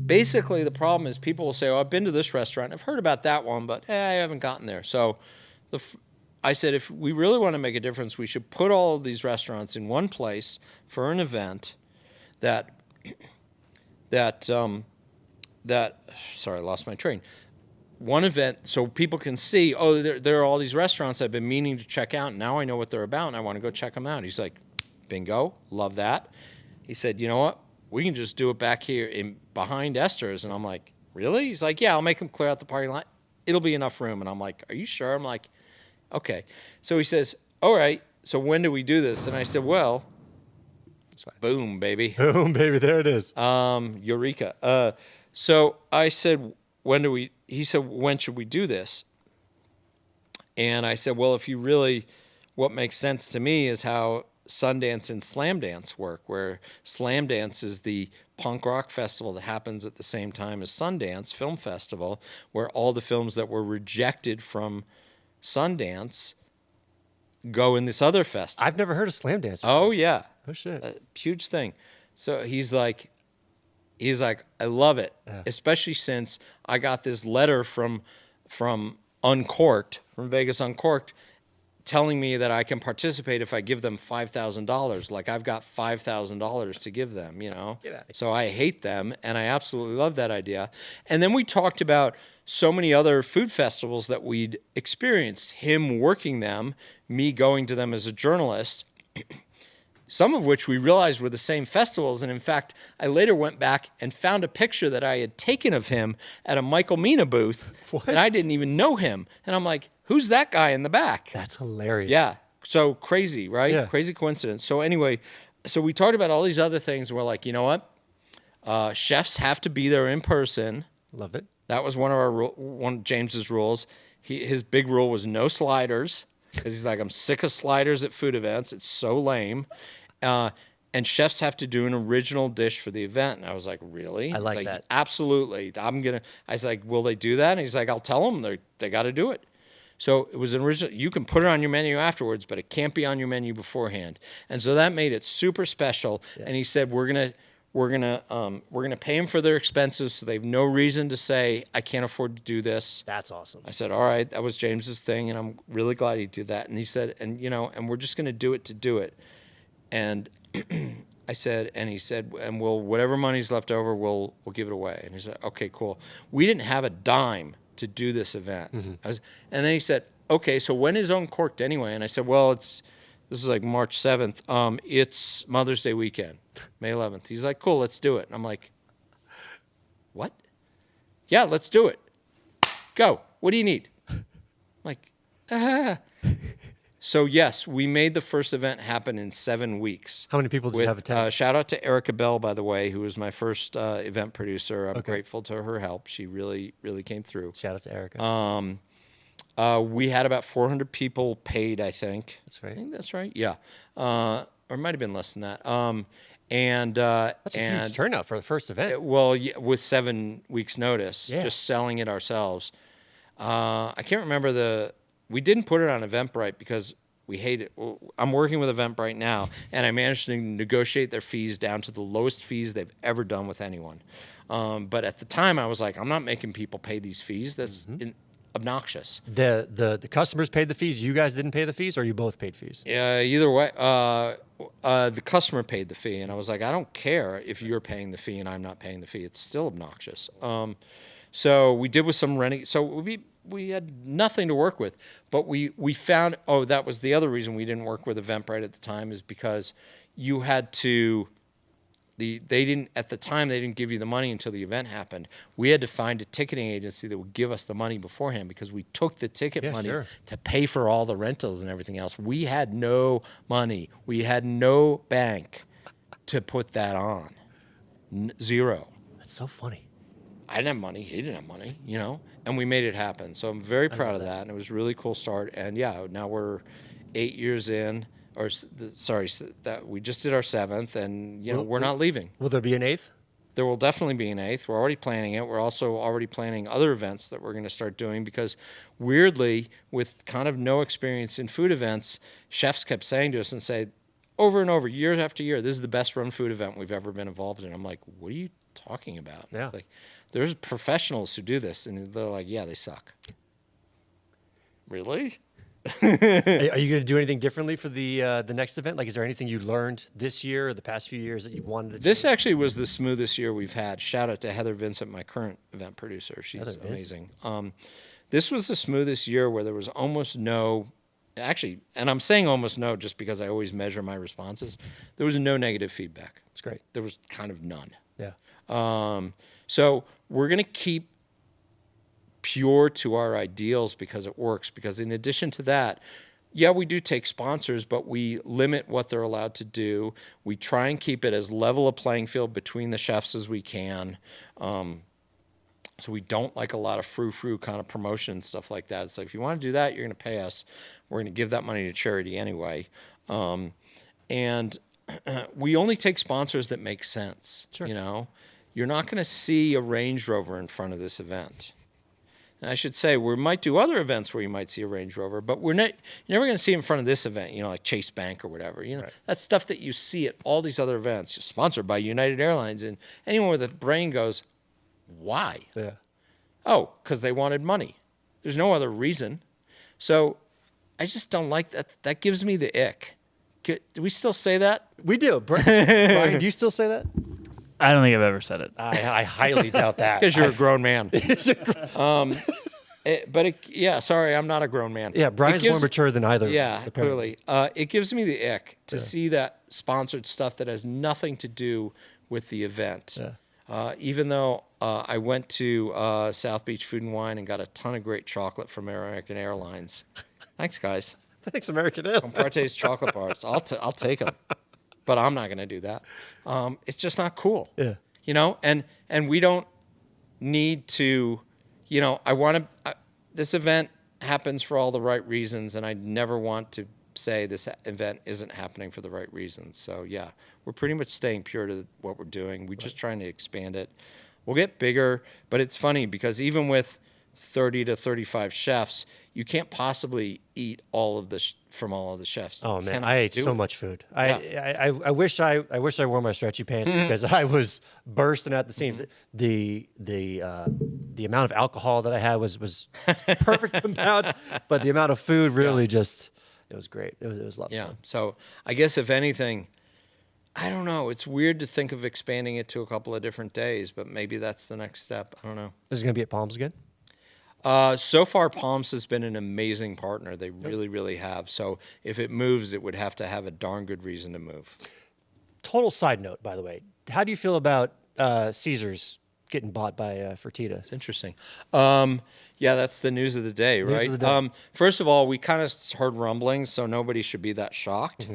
Speaker 3: basically the problem is people will say, oh, I've been to this restaurant. I've heard about that one, but I haven't gotten there. So I said, if we really want to make a difference, we should put all of these restaurants in one place for an event that sorry, I lost my train. One event so people can see, oh, there are all these restaurants I've been meaning to check out, and now I know what they're about, and I want to go check them out. He's like, bingo, love that. He said, you know what? We can just do it back here in behind Esther's. And I'm like, really? He's like, yeah, I'll make them clear out the parking lot. It'll be enough room. And I'm like, are you sure? I'm like, okay. So he says, all right, so when do we do this? And I said, well, boom, baby.
Speaker 1: Boom, baby, there it is.
Speaker 3: Eureka. So I said, he said, when should we do this? And I said, well, what makes sense to me is how Sundance and Slam Dance work, where Slam Dance is the punk rock festival that happens at the same time as Sundance Film Festival, where all the films that were rejected from Sundance go in this other festival.
Speaker 1: I've never heard of Slam Dance before.
Speaker 3: Oh, yeah.
Speaker 1: Oh, shit.
Speaker 3: Huge thing. So he's like, I love it, especially since I got this letter from Uncorked, from Vegas Uncorked, telling me that I can participate if I give them $5,000. Like I've got $5,000 to give them, you know? So I hate them, and I absolutely love that idea. And then we talked about so many other food festivals that we'd experienced, him working them, me going to them as a journalist, some of which we realized were the same festivals. And in fact, I later went back and found a picture that I had taken of him at a Michael Mina booth, and I didn't even know him. And I'm like, who's that guy in the back?
Speaker 1: That's hilarious.
Speaker 3: Yeah. So crazy, right?
Speaker 1: Yeah.
Speaker 3: Crazy coincidence. So anyway, so we talked about all these other things. And we're like, you know what? Chefs have to be there in person.
Speaker 1: Love it.
Speaker 3: That was one of James's rules. His big rule was no sliders, because he's like, I'm sick of sliders at food events. It's so lame. And chefs have to do an original dish for the event. And I was like, really?
Speaker 1: I like that.
Speaker 3: Absolutely. I was like, will they do that? And he's like, I'll tell them they got to do it. So it was an original. You can put it on your menu afterwards, but it can't be on your menu beforehand. And so that made it super special. Yeah. And he said, we're gonna pay them for their expenses, so they have no reason to say I can't afford to do this.
Speaker 1: That's awesome.
Speaker 3: I said, all right, that was James's thing, and I'm really glad he did that. And he said, and we're just gonna do it to do it. And he said, and whatever money's left over, we'll give it away. And he said, okay, cool. We didn't have a dime to do this event. Mm-hmm. And then he said, okay, so when is Uncorked anyway? And I said, well, this is like March 7th. It's Mother's Day weekend, May 11th. He's like, cool, let's do it. And I'm like, what? Yeah, let's do it. Go. What do you need? I'm like, So yes, we made the first event happen in 7 weeks.
Speaker 1: How many people did you have attend?
Speaker 3: Shout out to Erica Bell, by the way, who was my first event producer. I'm grateful to her help. She really, really came through.
Speaker 1: Shout out to Erica.
Speaker 3: We had about 400 people paid, I think.
Speaker 1: That's right.
Speaker 3: I think that's right. Yeah. Or it might have been less than that. That's
Speaker 1: a huge turnout for the first event.
Speaker 3: With 7 weeks notice, just selling it ourselves. I can't remember we didn't put it on Eventbrite because we hate it. I'm working with Eventbrite now, and I managed to negotiate their fees down to the lowest fees they've ever done with anyone. But at the time, I was like, I'm not making people pay these fees. That's obnoxious.
Speaker 1: The customers paid the fees. You guys didn't pay the fees, or you both paid fees?
Speaker 3: Yeah, either way. The customer paid the fee, and I was like, I don't care if you're paying the fee and I'm not paying the fee. It's still obnoxious. So we did with some renting. So we had nothing to work with, but we found, that was the other reason we didn't work with Eventbrite at the time, is because you had to, they didn't give you the money until the event happened. We had to find a ticketing agency that would give us the money beforehand, because we took the ticket money to pay for all the rentals and everything else. We had no money. We had no bank to put that on. Zero.
Speaker 1: That's so funny.
Speaker 3: I didn't have money. He didn't have money, and we made it happen. So I'm very proud of that. And it was a really cool start. And now we're 8 years in, that we just did our 7th, and we're not leaving.
Speaker 1: Will there be an 8th?
Speaker 3: There will definitely be an 8th. We're already planning it. We're also already planning other events that we're going to start doing, because weirdly, with kind of no experience in food events, chefs kept saying to us and say over and over, years after year, this is the best run food event we've ever been involved in. I'm like, what are you talking about?
Speaker 1: Yeah.
Speaker 3: It's like, there's professionals who do this, and they're like, yeah, they suck. Really?
Speaker 1: Are you going to do anything differently for the next event? Like, is there anything you learned this year or the past few years that you've wanted to do?
Speaker 3: This actually was the smoothest year we've had. Shout out to Heather Vincent, my current event producer. She's amazing. This was the smoothest year, where there was almost no actually, and I'm saying almost no just because I always measure my responses. There was no negative feedback.
Speaker 1: It's great.
Speaker 3: There was kind of none.
Speaker 1: Yeah.
Speaker 3: So we're going to keep pure to our ideals because it works. Because in addition to that, yeah, we do take sponsors, but we limit what they're allowed to do. We try and keep it as level a playing field between the chefs as we can. So we don't like a lot of frou-frou kind of promotion and stuff like that. It's like, if you want to do that, you're going to pay us. We're going to give that money to charity anyway. And we only take sponsors that make sense.
Speaker 1: Sure.
Speaker 3: You know, you're not going to see a Range Rover in front of this event. And I should say, we might do other events where you might see a Range Rover, but you're never going to see it in front of this event, you know, like Chase Bank or whatever. You know,
Speaker 1: right.
Speaker 3: That's stuff that you see at all these other events, sponsored by United Airlines. And anyone with a brain goes, why?
Speaker 1: Yeah.
Speaker 3: Oh, because they wanted money. There's no other reason. So I just don't like that. That gives me the ick. Do we still say that?
Speaker 1: We do. Brian, do you still say that?
Speaker 2: I don't think I've ever said it.
Speaker 1: I highly doubt that.
Speaker 3: Because you're a grown man. Sorry, I'm not a grown man.
Speaker 1: Yeah, Brian's more mature than either.
Speaker 3: Yeah,
Speaker 1: of us, apparently.
Speaker 3: clearly. It gives me the ick to see that sponsored stuff that has nothing to do with the event.
Speaker 1: Yeah.
Speaker 3: Even though I went to South Beach Food and Wine and got a ton of great chocolate from American Airlines. Thanks, guys.
Speaker 1: Thanks, American Airlines.
Speaker 3: Comparte's chocolate bars. I'll take them. But I'm not going to do that. It's just not cool.
Speaker 1: Yeah.
Speaker 3: You know, and we don't need to, you know, this event happens for all the right reasons, and I never want to say this event isn't happening for the right reasons. So, yeah, we're pretty much staying pure to what we're doing. We're just trying to expand it. We'll get bigger, but it's funny because even with 30 to 35 chefs, you can't possibly eat all of from all of the chefs.
Speaker 1: Oh
Speaker 3: You
Speaker 1: man,
Speaker 3: cannot
Speaker 1: I ate
Speaker 3: do
Speaker 1: so
Speaker 3: it.
Speaker 1: much food.
Speaker 3: Yeah.
Speaker 1: I wish I wore my stretchy pants because I was bursting at the seams. The amount of alcohol that I had was perfect amount, but the amount of food really it was great. It was a lot of
Speaker 3: Yeah.
Speaker 1: fun.
Speaker 3: So I guess if anything, I don't know. It's weird to think of expanding it to a couple of different days, but maybe that's the next step. I don't know.
Speaker 1: This is gonna be at Palms again.
Speaker 3: So far, Palms has been an amazing partner. They really, really have. So if it moves, it would have to have a darn good reason to move.
Speaker 1: Total side note, by the way, how do you feel about Caesars getting bought by Fertitta?
Speaker 3: It's interesting. Yeah, that's the news of the day, right?
Speaker 1: of the day.
Speaker 3: First of all, we kind of heard rumblings, so nobody should be that shocked.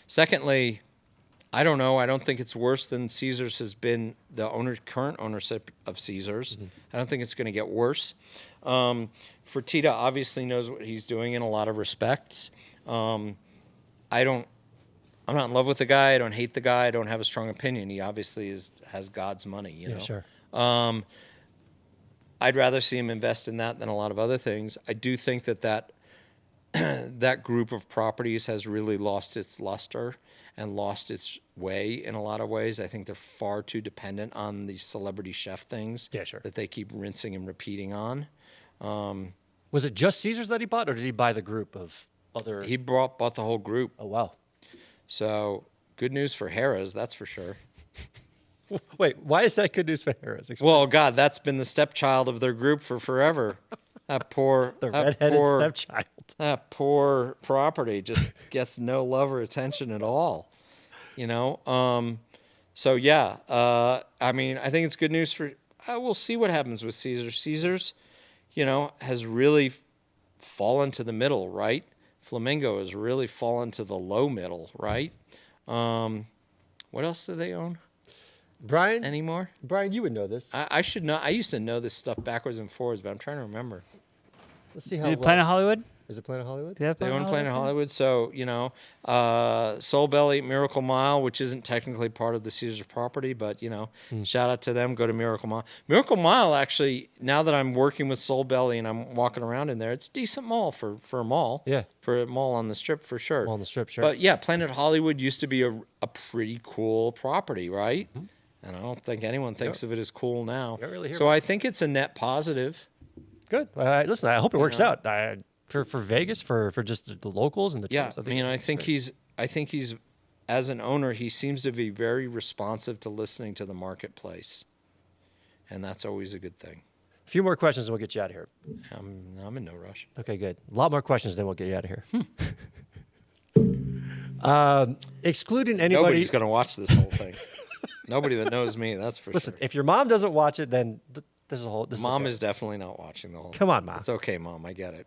Speaker 3: Secondly, I don't know. I don't think it's worse than Caesars has been the current ownership of Caesars. I don't think it's going to get worse. Fertitta obviously knows what he's doing in a lot of respects. I'm not in love with the guy. I don't hate the guy. I don't have a strong opinion. He obviously has God's money. You know?
Speaker 1: Sure.
Speaker 3: I'd rather see him invest in that than a lot of other things. I do think that that group of properties has really lost its luster and lost its way in a lot of ways. I think they're far too dependent on these celebrity chef things that they keep rinsing and repeating on.
Speaker 1: Was it just Caesars that he bought, or did he buy the group of other?
Speaker 3: He bought the whole group.
Speaker 1: Oh wow.
Speaker 3: So good news for Harrah's, that's for sure.
Speaker 1: Wait, why is that good news for Harrah's?
Speaker 3: Well, God, that's been the stepchild of their group for forever. That poor,
Speaker 1: the redheaded stepchild.
Speaker 3: That poor property just gets no love or attention at all. You know. So yeah. I mean, I think it's good news for. We'll see what happens with Caesars. Caesars, you know, has really fallen to the middle, right? Flamingo has really fallen to the low middle, right? What else do they own
Speaker 1: Brian,
Speaker 3: anymore?
Speaker 1: Brian, you would know this.
Speaker 3: I should know. I used to know this stuff backwards and forwards, but I'm trying to remember.
Speaker 1: Let's see how.
Speaker 2: Is it Planet Hollywood?
Speaker 1: Is it Planet Hollywood?
Speaker 2: Do you have
Speaker 3: They own Planet
Speaker 2: Hollywood?
Speaker 3: Hollywood, so, you know, Soul Belly, Miracle Mile, which isn't technically part of the Caesars property, but, you know, shout out to them. Go to Miracle Mile. Miracle Mile, actually, now that I'm working with Soul Belly and I'm walking around in there, it's a decent mall for a mall.
Speaker 1: Yeah.
Speaker 3: For a mall on the Strip, for sure.
Speaker 1: Mall on the Strip, sure.
Speaker 3: But, yeah, Planet Hollywood used to be a pretty cool property, right? And I don't think anyone thinks of it as cool now.
Speaker 1: don't really hear
Speaker 3: So
Speaker 1: about
Speaker 3: I think it's a net positive.
Speaker 1: Good. Listen, I hope it works out. For Vegas, for just the locals and the
Speaker 3: Yeah,
Speaker 1: tourists,
Speaker 3: I mean, I think he's, as an owner, he seems to be very responsive to listening to the marketplace, and that's always a good thing.
Speaker 1: few more questions and we'll get you out of here.
Speaker 3: I'm in no rush.
Speaker 1: Okay, good. A lot more questions, then we'll get you out of here. Excluding anybody.
Speaker 3: Nobody's going to watch this whole thing. Nobody that knows me, that's for
Speaker 1: Listen,
Speaker 3: sure.
Speaker 1: if your mom doesn't watch it, then this is a whole.
Speaker 3: Mom is definitely not watching the whole
Speaker 1: Come on, Mom.
Speaker 3: It's okay, Mom. I get it.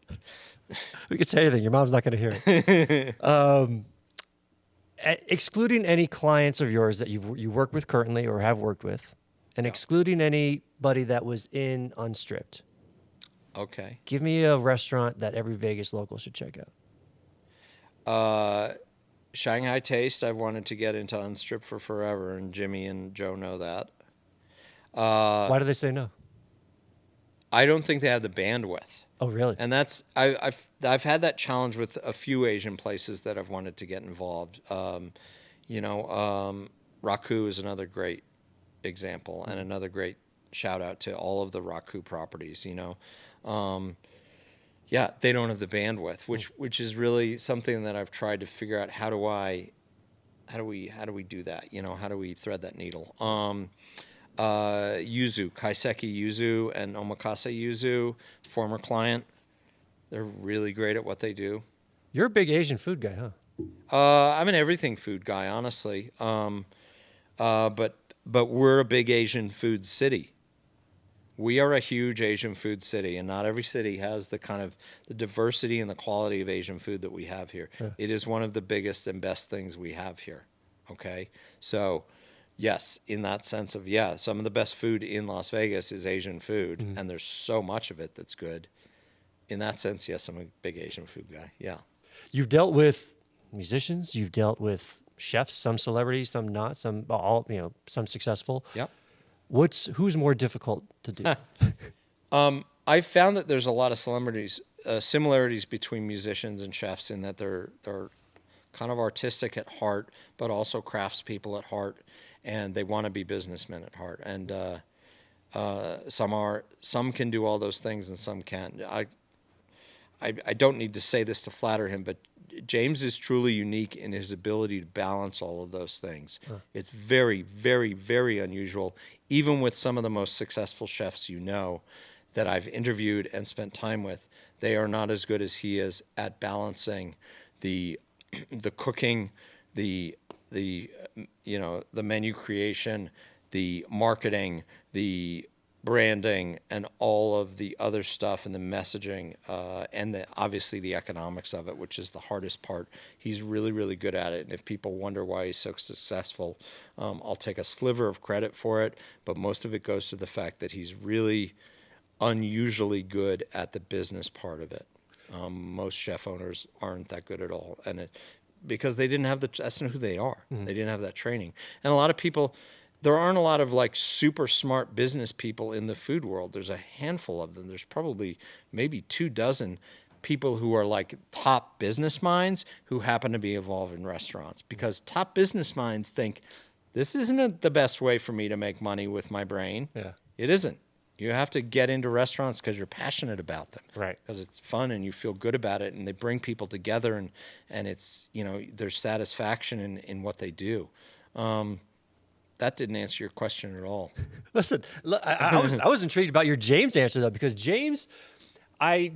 Speaker 1: We could say anything. Your mom's not going to hear it. Excluding any clients of yours that you work with currently or have worked with, and excluding anybody that was in Unstripped,
Speaker 3: Okay.
Speaker 1: give me a restaurant that every Vegas local should check out.
Speaker 3: Shanghai Taste, I've wanted to get into Unstripped for forever, and Jimmy and Joe know that.
Speaker 1: Why do they say no?
Speaker 3: I don't think they have the bandwidth.
Speaker 1: Oh, really?
Speaker 3: And that's I've had that challenge with a few Asian places that I've wanted to get involved. Raku is another great example, and another great shout out to all of the Raku properties. Yeah, they don't have the bandwidth, which is really something that I've tried to figure out. How do we do that? How do we thread that needle? Yuzu, Kaiseki Yuzu and Omakase Yuzu, former client. They're really great at what they do.
Speaker 1: You're a big Asian food guy, huh?
Speaker 3: I'm an everything food guy, honestly. But we're a big Asian food city. We are a huge Asian food city, and not every city has the kind of the diversity and the quality of Asian food that we have here. Yeah. It is one of the biggest and best things we have here. Okay? So, yes, in that sense of, some of the best food in Las Vegas is Asian food, and there's so much of it that's good. In that sense, yes, I'm a big Asian food guy. Yeah.
Speaker 1: You've dealt with musicians, you've dealt with chefs, some celebrities, some not, some some successful.
Speaker 3: Yep.
Speaker 1: Who's more difficult to do?
Speaker 3: I found that there's a lot of similarities between musicians and chefs in that they're kind of artistic at heart, but also craftspeople at heart, and they want to be businessmen at heart. And some can do all those things, and some can't. I don't need to say this to flatter him, but James is truly unique in his ability to balance all of those things. It's very, very, very unusual, even with some of the most successful chefs that I've interviewed and spent time with. They are not as good as he is at balancing the cooking, the menu creation, the marketing, the branding, and all of the other stuff, and the messaging, and obviously the economics of it, which is the hardest part. He's really, really good at it. And if people wonder why he's so successful, I'll take a sliver of credit for it, but most of it goes to the fact that he's really unusually good at the business part of it. Most chef owners aren't that good at all, and because they didn't have that's not who they are. They didn't have that training. And a lot of people, there aren't a lot of super smart business people in the food world. There's a handful of them. There's probably maybe 24 people who are top business minds who happen to be involved in restaurants, because top business minds think, this isn't the best way for me to make money with my brain. Yeah. It isn't. You have to get into restaurants because you're passionate about them. Right. Because it's fun and you feel good about it, and they bring people together, and it's, there's satisfaction in what they do. That didn't answer your question at all. Listen,
Speaker 1: I was intrigued about your James answer, though, because James, I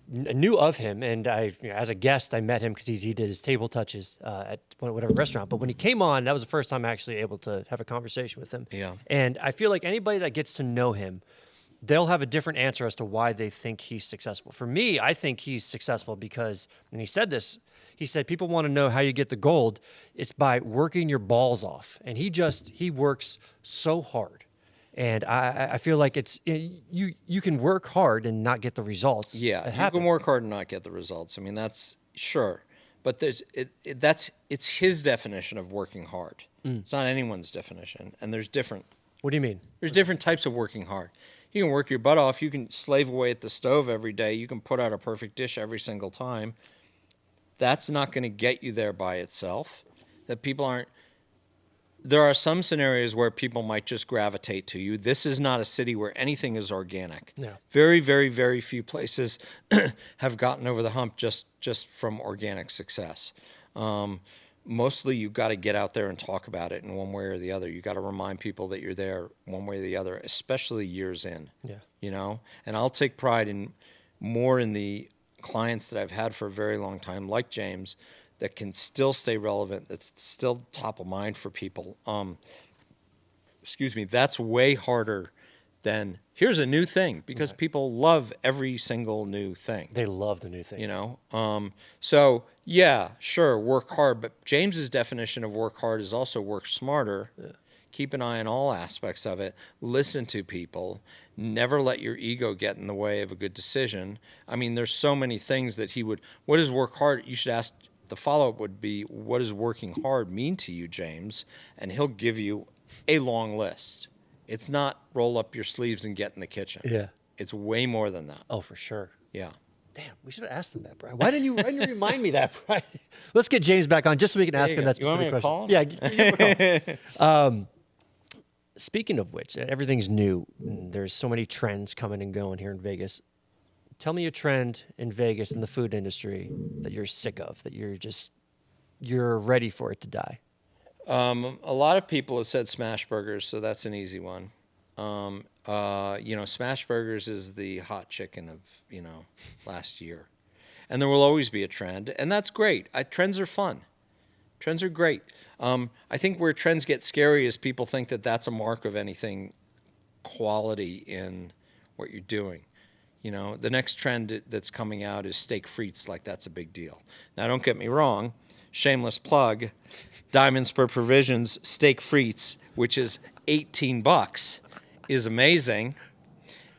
Speaker 1: knew of him, and as a guest, I met him because he did his table touches at whatever restaurant. But when he came on, that was the first time I actually able to have a conversation with him. Yeah. And I feel like anybody that gets to know him, they'll have a different answer as to why they think he's successful. For me, I think he's successful because, and he said this, he said, people want to know how you get the gold. It's by working your balls off. And he works so hard. And I feel like you can work hard and not get the results.
Speaker 3: Yeah, you can work hard and not get the results. I mean, that's sure. But it's his definition of working hard. It's not anyone's definition. And there's different.
Speaker 1: What do you mean?
Speaker 3: There's different types of working hard. You can work your butt off. You can slave away at the stove every day. You can put out a perfect dish every single time. That's not going to get you there by itself. There are some scenarios where people might just gravitate to you. This is not a city where anything is organic. Yeah. Very, very, very few places have gotten over the hump just from organic success. mostly you got to get out there and talk about it in one way or the other. You got to remind people that you're there one way or the other, especially years in.
Speaker 1: Yeah.
Speaker 3: You know, and I'll take pride in more in the clients that I've had for a very long time, like James, that can still stay relevant, that's still top of mind for people. Excuse me, that's way harder than here's a new thing, because people love every single new thing.
Speaker 1: They love the new thing.
Speaker 3: You know, so yeah, sure, work hard, but James's definition of work hard is also work smarter. Yeah. Keep an eye on all aspects of it. Listen to people. Never let your ego get in the way of a good decision. I mean, there's so many things that he would. What does work hard? You should ask. The follow-up would be, what does working hard mean to you, James? And he'll give you a long list. It's not roll up your sleeves and get in the kitchen.
Speaker 1: Yeah.
Speaker 3: It's way more than that.
Speaker 1: Oh, for sure.
Speaker 3: Yeah.
Speaker 1: Damn, we should have asked him that, Brian. Why didn't you remind me that, Brian? Let's get James back on just so we can ask him that specific question.
Speaker 3: Call him?
Speaker 1: Yeah, give him a call. Speaking of which, everything's new. There's so many trends coming and going here in Vegas. Tell me a trend in Vegas in the food industry that you're sick of, that you're ready for it to die.
Speaker 3: A lot of people have said smash burgers, so that's an easy one. You know, smash burgers is the hot chicken of, you know, last year. And there will always be a trend, and that's great. Trends are fun. Trends are great. I think where trends get scary is people think that that's a mark of anything quality in what you're doing. You know, the next trend that's coming out is steak frites, like that's a big deal. Now, don't get me wrong. Shameless plug, Diamond Spur Provisions steak frites, which is $18, is amazing.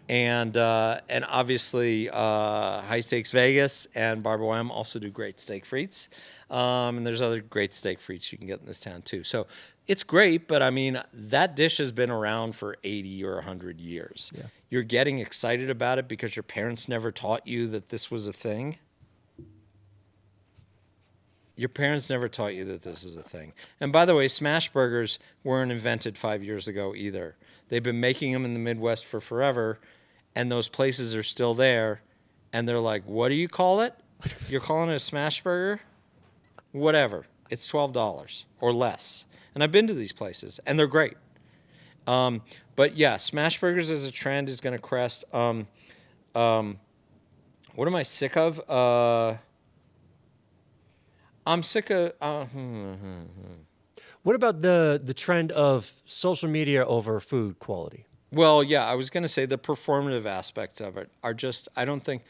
Speaker 3: And obviously, High Stakes Vegas and Barbara Wham also do great steak frites. And there's other great steak frites you can get in this town, too. So it's great, but, I mean, that dish has been around for 80 or 100 years. Yeah. You're getting excited about it because your parents never taught you that this was a thing. Your parents never taught you that this is a thing. And by the way, smash burgers weren't invented 5 years ago either. They've been making them in the Midwest for forever, and those places are still there. And they're like, what do you call it? You're calling it a smash burger? Whatever. It's $12 or less. And I've been to these places, and they're great. But yeah, smash burgers as a trend is going to crest. What am I sick of? I'm sick of.
Speaker 1: What about the trend of social media over food quality?
Speaker 3: Well, yeah, I was going to say the performative aspects of it are just. I don't think.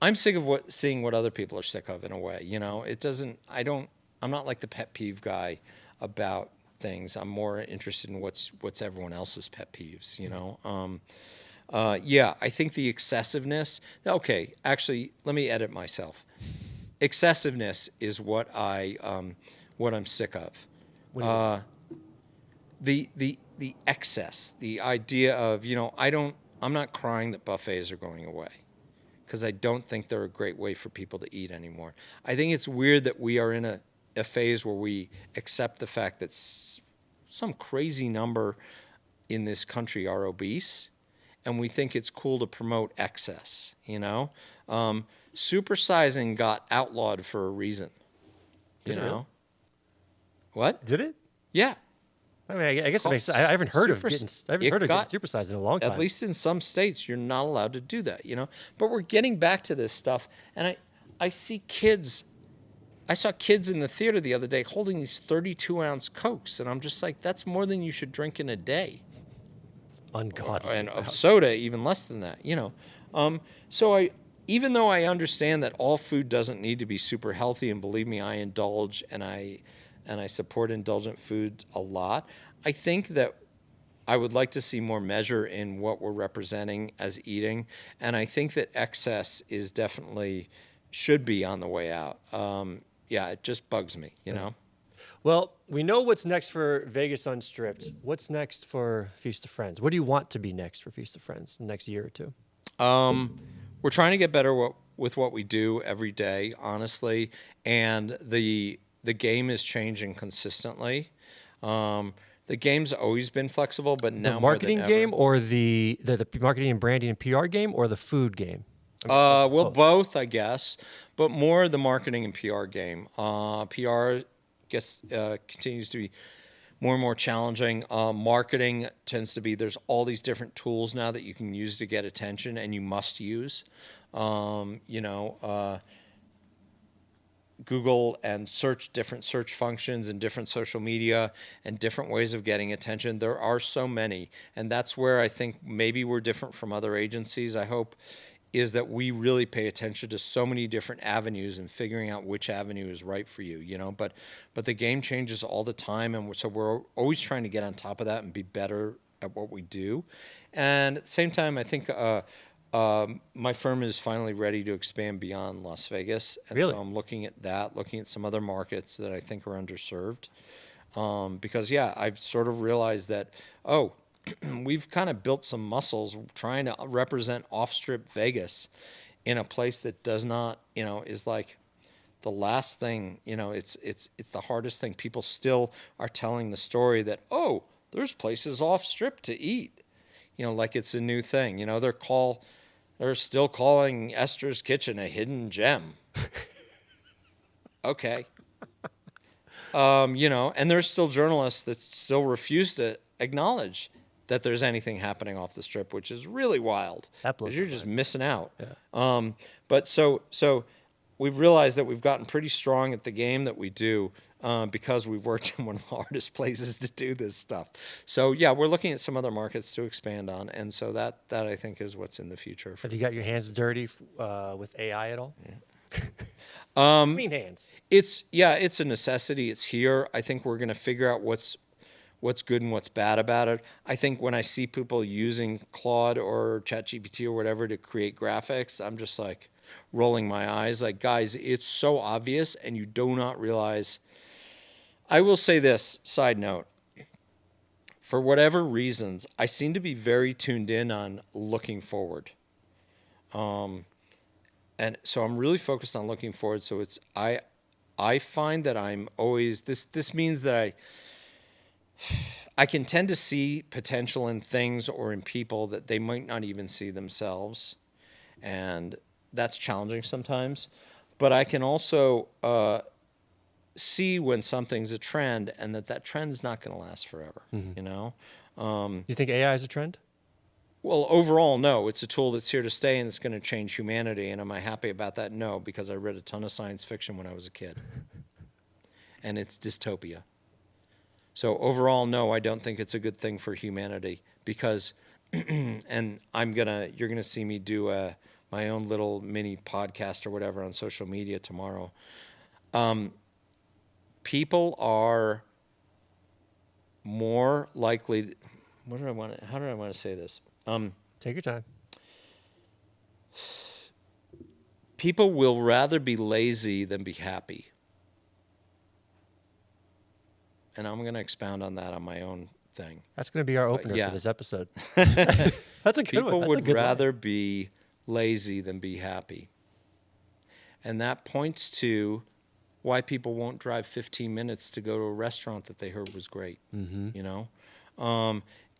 Speaker 3: I'm sick of seeing what other people are sick of in a way. You know, it doesn't. I'm not like the pet peeve guy about things. I'm more interested in what's everyone else's pet peeves. You know. Yeah, I think the excessiveness. Okay, actually, let me edit myself. Excessiveness is what I'm sick of. The excess, the idea of, you know, I'm not crying that buffets are going away, because I don't think they're a great way for people to eat anymore. I think it's weird that we are in a phase where we accept the fact that some crazy number in this country are obese, and we think it's cool to promote excess, you know? Supersizing got outlawed for a reason, you know? What?
Speaker 1: Did it?
Speaker 3: Yeah.
Speaker 1: I mean, I guess it makes sense. I haven't heard of getting supersized in a long time.
Speaker 3: At least in some states, you're not allowed to do that, you know? But we're getting back to this stuff, and I see kids. I saw kids in the theater the other day holding these 32-ounce Cokes, and I'm just like, that's more than you should drink in a day.
Speaker 1: It's ungodly.
Speaker 3: And of soda, even less than that, you know? So even though I understand that all food doesn't need to be super healthy, and believe me, I indulge and I support indulgent food a lot, I think that I would like to see more measure in what we're representing as eating, and I think that excess is definitely should be on the way out. Yeah, it just bugs me, you know?
Speaker 1: Well, we know what's next for Vegas Unstripped. What's next for Feast of Friends? What do you want to be next for Feast of Friends the next year or two?
Speaker 3: We're trying to get better with what we do every day, honestly, and the game is changing consistently. The game's always been flexible, but now
Speaker 1: the marketing
Speaker 3: more than
Speaker 1: game,
Speaker 3: ever.
Speaker 1: or the marketing and branding and PR game, or the food game?
Speaker 3: Well, both, I guess, but more the marketing and PR game. PR gets continues to be more and more challenging. Marketing tends to be, there's all these different tools now that you can use to get attention, and you must use. Google and different search functions and different social media and different ways of getting attention. There are so many. And that's where I think maybe we're different from other agencies, I hope, is that we really pay attention to so many different avenues and figuring out which avenue is right for you, but the game changes all the time. And so we're always trying to get on top of that and be better at what we do. And at the same time, I think, my firm is finally ready to expand beyond Las Vegas. And
Speaker 1: Really?
Speaker 3: so I'm looking at that, looking at some other markets that I think are underserved. Because, I've sort of realized that, we've kind of built some muscles trying to represent off-strip Vegas in a place that does not, is like the last thing, it's the hardest thing. People still are telling the story that, there's places off-strip to eat, like it's a new thing. They're still calling Esther's Kitchen a hidden gem. Okay. And there's still journalists that still refuse to acknowledge that there's anything happening off the strip, which is really wild.
Speaker 1: That blows
Speaker 3: because you're
Speaker 1: my
Speaker 3: just
Speaker 1: mind.
Speaker 3: missing out.
Speaker 1: Yeah.
Speaker 3: But so we've realized that we've gotten pretty strong at the game that we do, because we've worked in one of the hardest places to do this stuff. So we're looking at some other markets to expand on, and so that I think is what's in the future.
Speaker 1: Have you got your hands dirty with AI at all? Yeah. Clean hands.
Speaker 3: It's a necessity. It's here. I think we're going to figure out what's good and what's bad about it. I think when I see people using Claude or ChatGPT or whatever to create graphics, I'm just like rolling my eyes. Like, guys, it's so obvious, and you do not realize. I will say this, side note. For whatever reasons, I seem to be very tuned in on looking forward. And so I'm really focused on looking forward. So I find that I'm always, this means that I can tend to see potential in things or in people that they might not even see themselves. And that's challenging sometimes. But I can also see when something's a trend and that trend's not going to last forever,
Speaker 1: You think AI is a trend?
Speaker 3: Well, overall, no. It's a tool that's here to stay and it's going to change humanity. And am I happy about that? No, because I read a ton of science fiction when I was a kid. And it's dystopia. So overall, no, I don't think it's a good thing for humanity because, and you're going to see me do my own little mini podcast or whatever on social media tomorrow. People are more likely, how do I want to say this?
Speaker 1: Take your time.
Speaker 3: People will rather be lazy than be happy. And I'm going to expound on that on my own thing.
Speaker 1: That's going to be our opener
Speaker 3: yeah.
Speaker 1: for this episode. That's a good one.
Speaker 3: People
Speaker 1: That's a
Speaker 3: would
Speaker 1: good line.
Speaker 3: rather be lazy than be happy. And that points to why people won't drive 15 minutes to go to a restaurant that they heard was great,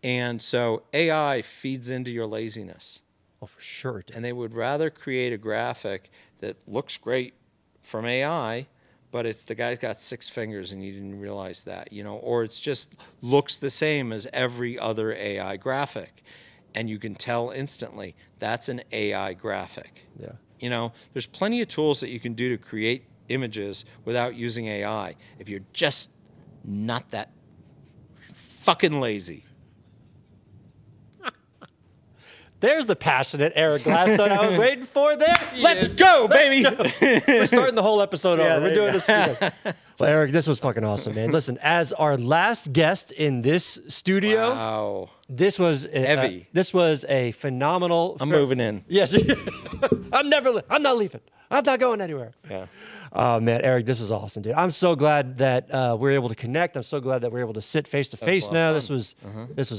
Speaker 3: And so AI feeds into your laziness.
Speaker 1: Oh, for sure it does.
Speaker 3: And they would rather create a graphic that looks great from AI, but it's the guy's got 6 fingers and you didn't realize that, or it's just looks the same as every other AI graphic. And you can tell instantly that's an AI graphic.
Speaker 1: Yeah.
Speaker 3: There's plenty of tools that you can do to create images without using AI if you're just not that fucking lazy.
Speaker 1: There's the passionate Eric Gladstone I was waiting for. There he
Speaker 3: Let's
Speaker 1: is.
Speaker 3: go, baby.
Speaker 1: We're starting the whole episode
Speaker 3: Yeah,
Speaker 1: over. We're
Speaker 3: there
Speaker 1: doing
Speaker 3: you
Speaker 1: this. For you. Well, Eric, this was fucking awesome, man. Listen, as our last guest in this studio,
Speaker 3: Wow.
Speaker 1: this was
Speaker 3: Heavy.
Speaker 1: This was a phenomenal.
Speaker 3: I'm moving in.
Speaker 1: Yes, I'm not leaving. I'm not going anywhere.
Speaker 3: Yeah.
Speaker 1: Oh man, Eric, this was awesome, dude. I'm so glad that we're able to connect. I'm so glad that we're able to sit face to face now. This was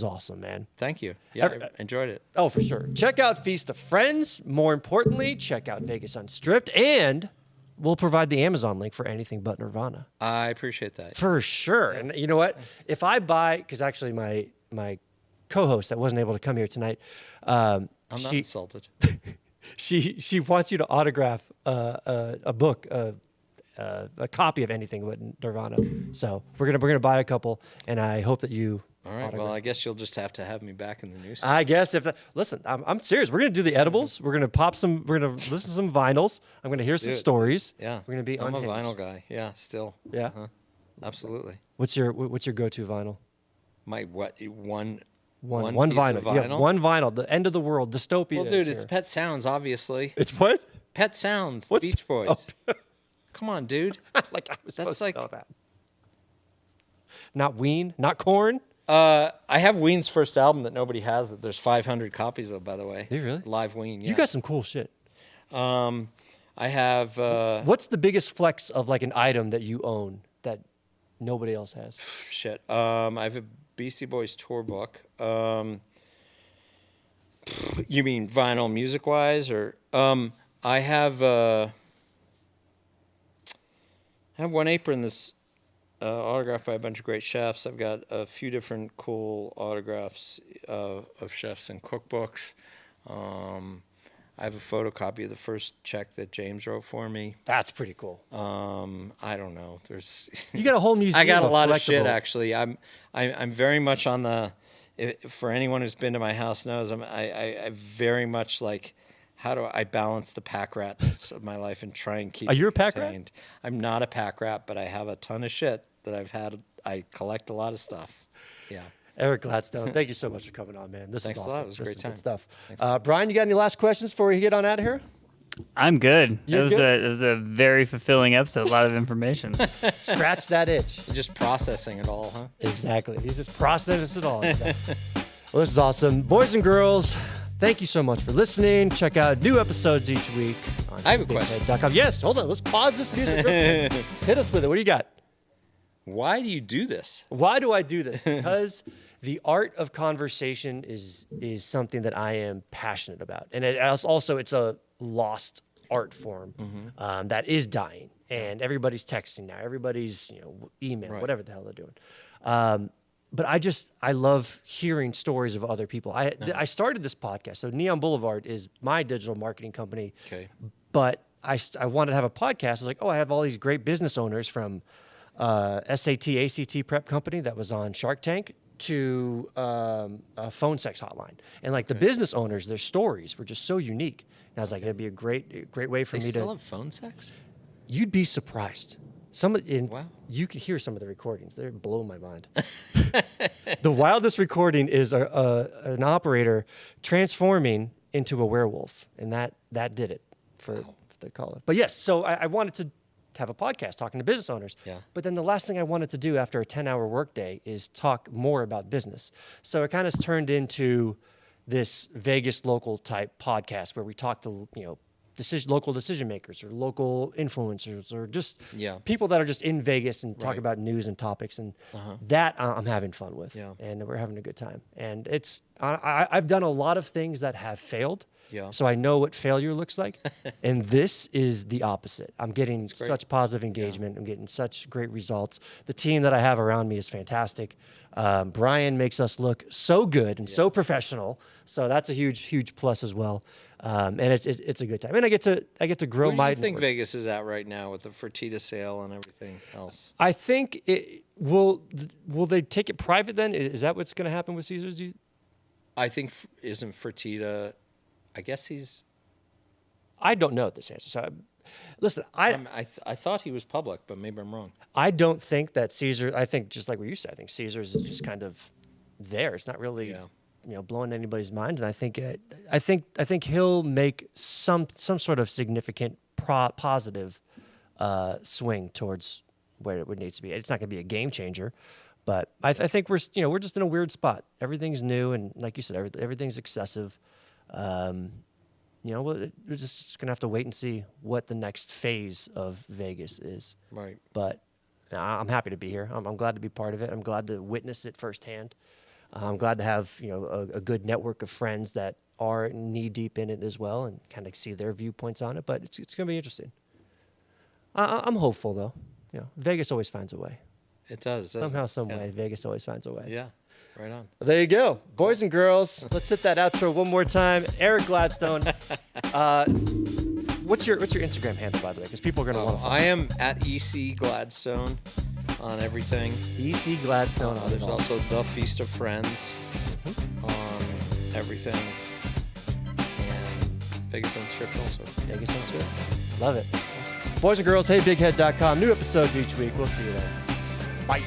Speaker 1: awesome, man.
Speaker 3: Thank you. Yeah, I enjoyed it.
Speaker 1: Oh, for sure. Check out Feast of Friends. More importantly, check out Vegas Unstripped, and we'll provide the Amazon link for anything but Nirvana.
Speaker 3: I appreciate that.
Speaker 1: For sure. And you know what? If I buy, because actually my co-host that wasn't able to come here tonight,
Speaker 3: I'm not insulted.
Speaker 1: she wants you to autograph a book, a copy of anything but Nirvana. So we're gonna buy a couple, and I hope that you.
Speaker 3: All right. Well, I guess you'll just have to have me back in the news.
Speaker 1: I guess listen, I'm serious. We're gonna do the edibles. We're gonna pop some. We're gonna listen to some vinyls. I'm gonna hear some stories.
Speaker 3: Yeah.
Speaker 1: We're gonna be.
Speaker 3: I'm
Speaker 1: unhinged.
Speaker 3: a vinyl guy. Yeah. Still.
Speaker 1: Yeah.
Speaker 3: Absolutely.
Speaker 1: What's your go-to vinyl?
Speaker 3: My what? One piece
Speaker 1: vinyl.
Speaker 3: of
Speaker 1: You have
Speaker 3: vinyl?
Speaker 1: one vinyl. The end of the world. Dystopia.
Speaker 3: Well,
Speaker 1: is
Speaker 3: dude,
Speaker 1: here.
Speaker 3: it's Pet Sounds, obviously.
Speaker 1: It's what?
Speaker 3: Pet Sounds.
Speaker 1: What's
Speaker 3: Beach Boys. Come on, dude.
Speaker 1: Like I was supposed
Speaker 3: That's
Speaker 1: to
Speaker 3: like.
Speaker 1: know that. Not Ween. Not Korn.
Speaker 3: I have Ween's first album that nobody has. That there's 500 copies of, by the way.
Speaker 1: Do you really?
Speaker 3: Live Ween. Yeah.
Speaker 1: You got some cool shit.
Speaker 3: I have.
Speaker 1: What's the biggest flex of like an item that you own that nobody else has?
Speaker 3: Shit. I have a Beastie Boys tour book. You mean vinyl music wise, or I have One Apron that's autographed by a bunch of great chefs. I've got a few different cool autographs of chefs and cookbooks. I have a photocopy of the first check that James wrote for me.
Speaker 1: That's pretty cool.
Speaker 3: I don't know. There's
Speaker 1: You got a whole museum.
Speaker 3: I got a lot of shit
Speaker 1: collectibles.
Speaker 3: actually. I'm very much on the. For anyone who's been to my house knows I very much like. How do I balance the pack ratness of my life and try and keep?
Speaker 1: Are you
Speaker 3: it
Speaker 1: a pack rat?
Speaker 3: contained? I'm not a pack rat, but I have a ton of shit that I've had. I collect a lot of stuff. Yeah.
Speaker 1: Eric Gladstone, thank you so much for coming on, man. This
Speaker 3: Thanks
Speaker 1: is
Speaker 3: a
Speaker 1: awesome.
Speaker 3: lot. It was a
Speaker 1: This
Speaker 3: great
Speaker 1: is
Speaker 3: time.
Speaker 1: Good stuff. Brian, you got any last questions before we get on out of here?
Speaker 2: I'm good.
Speaker 1: You're
Speaker 2: it was a very fulfilling episode. A lot of information.
Speaker 1: Scratch that itch.
Speaker 3: Just processing it all, huh?
Speaker 1: Exactly. He's just processing it all. Well, this is awesome. Boys and girls, thank you so much for listening. Check out new episodes each week on
Speaker 3: I have a question.
Speaker 1: BigHead.com. Yes, hold on. Let's pause this music real quick. Hit us with it. What do you got?
Speaker 3: Why do you do this?
Speaker 1: Why do I do this? Because the art of conversation is something that I am passionate about, and it's a lost art form that is dying. And everybody's texting now. Everybody's email,
Speaker 3: Right.
Speaker 1: whatever the hell they're doing. But I love hearing stories of other people. I started this podcast. So Neon Boulevard is my digital marketing company.
Speaker 3: Okay.
Speaker 1: But I wanted to have a podcast. I was like, I have all these great business owners from SAT, ACT prep company that was on Shark Tank to a phone sex hotline. And like the business owners, their stories were just so unique. And I was like, it'd be a great way for
Speaker 3: They
Speaker 1: me
Speaker 3: still
Speaker 1: to.
Speaker 3: have phone sex?
Speaker 1: You'd be surprised.
Speaker 3: Wow.
Speaker 1: You can hear some of the recordings. They're blowing my mind. The wildest recording is an operator transforming into a werewolf, and that did it for the caller. But yes, so I wanted to have a podcast talking to business owners.
Speaker 3: Yeah.
Speaker 1: But then the last thing I wanted to do after a 10-hour workday is talk more about business. So it kind of turned into this Vegas local type podcast where we talk to local decision makers or local influencers or just people that are just in Vegas and talk about news and topics, and that I'm having fun with, and we're having a good time. And I've done a lot of things that have failed, so I know what failure looks like, and this is the opposite. I'm getting such positive engagement. I'm getting such great results. The team that I have around me is fantastic. Brian makes us look so good and so professional, so that's a huge plus as well. And it's a good time, and I get to grow my.
Speaker 3: Where do you think Vegas is at right now with the Fertitta sale and everything else?
Speaker 1: I think will they take it private then? Is that what's going to happen with Caesars?
Speaker 3: I think isn't Fertitta. I guess he's.
Speaker 1: I don't know this answer. So, listen,
Speaker 3: I thought he was public, but maybe I'm wrong.
Speaker 1: I don't think that Caesar. I think just like what you said. I think Caesars is just kind of there. It's not really. Blowing anybody's mind, and I think he'll make some sort of significant positive swing towards where it would need to be. It's not going to be a game changer, but I think we're just in a weird spot. Everything's new, and like you said, everything's excessive. We're just going to have to wait and see what the next phase of Vegas is.
Speaker 3: Right.
Speaker 1: But I'm happy to be here. I'm glad to be part of it. I'm glad to witness it firsthand. I'm glad to have a good network of friends that are knee deep in it as well, and kind of see their viewpoints on it. But it's going to be interesting. I'm hopeful though. Vegas always finds a way.
Speaker 3: It does.
Speaker 1: Somehow, some way, Vegas always finds a way.
Speaker 3: Yeah. Right on.
Speaker 1: There you go, boys and girls. Let's hit that outro one more time. Eric Gladstone. What's your Instagram handle, by the way? Because people are going to want to follow.
Speaker 3: I am at EC Gladstone on everything.
Speaker 1: EC Gladstone on
Speaker 3: There's
Speaker 1: it all.
Speaker 3: also The Feast of Friends on everything. And Vegas Unstripped also.
Speaker 1: Vegas Unstripped. Love it. Boys and girls, heyBigHead.com. New episodes each week. We'll see you there. Bye.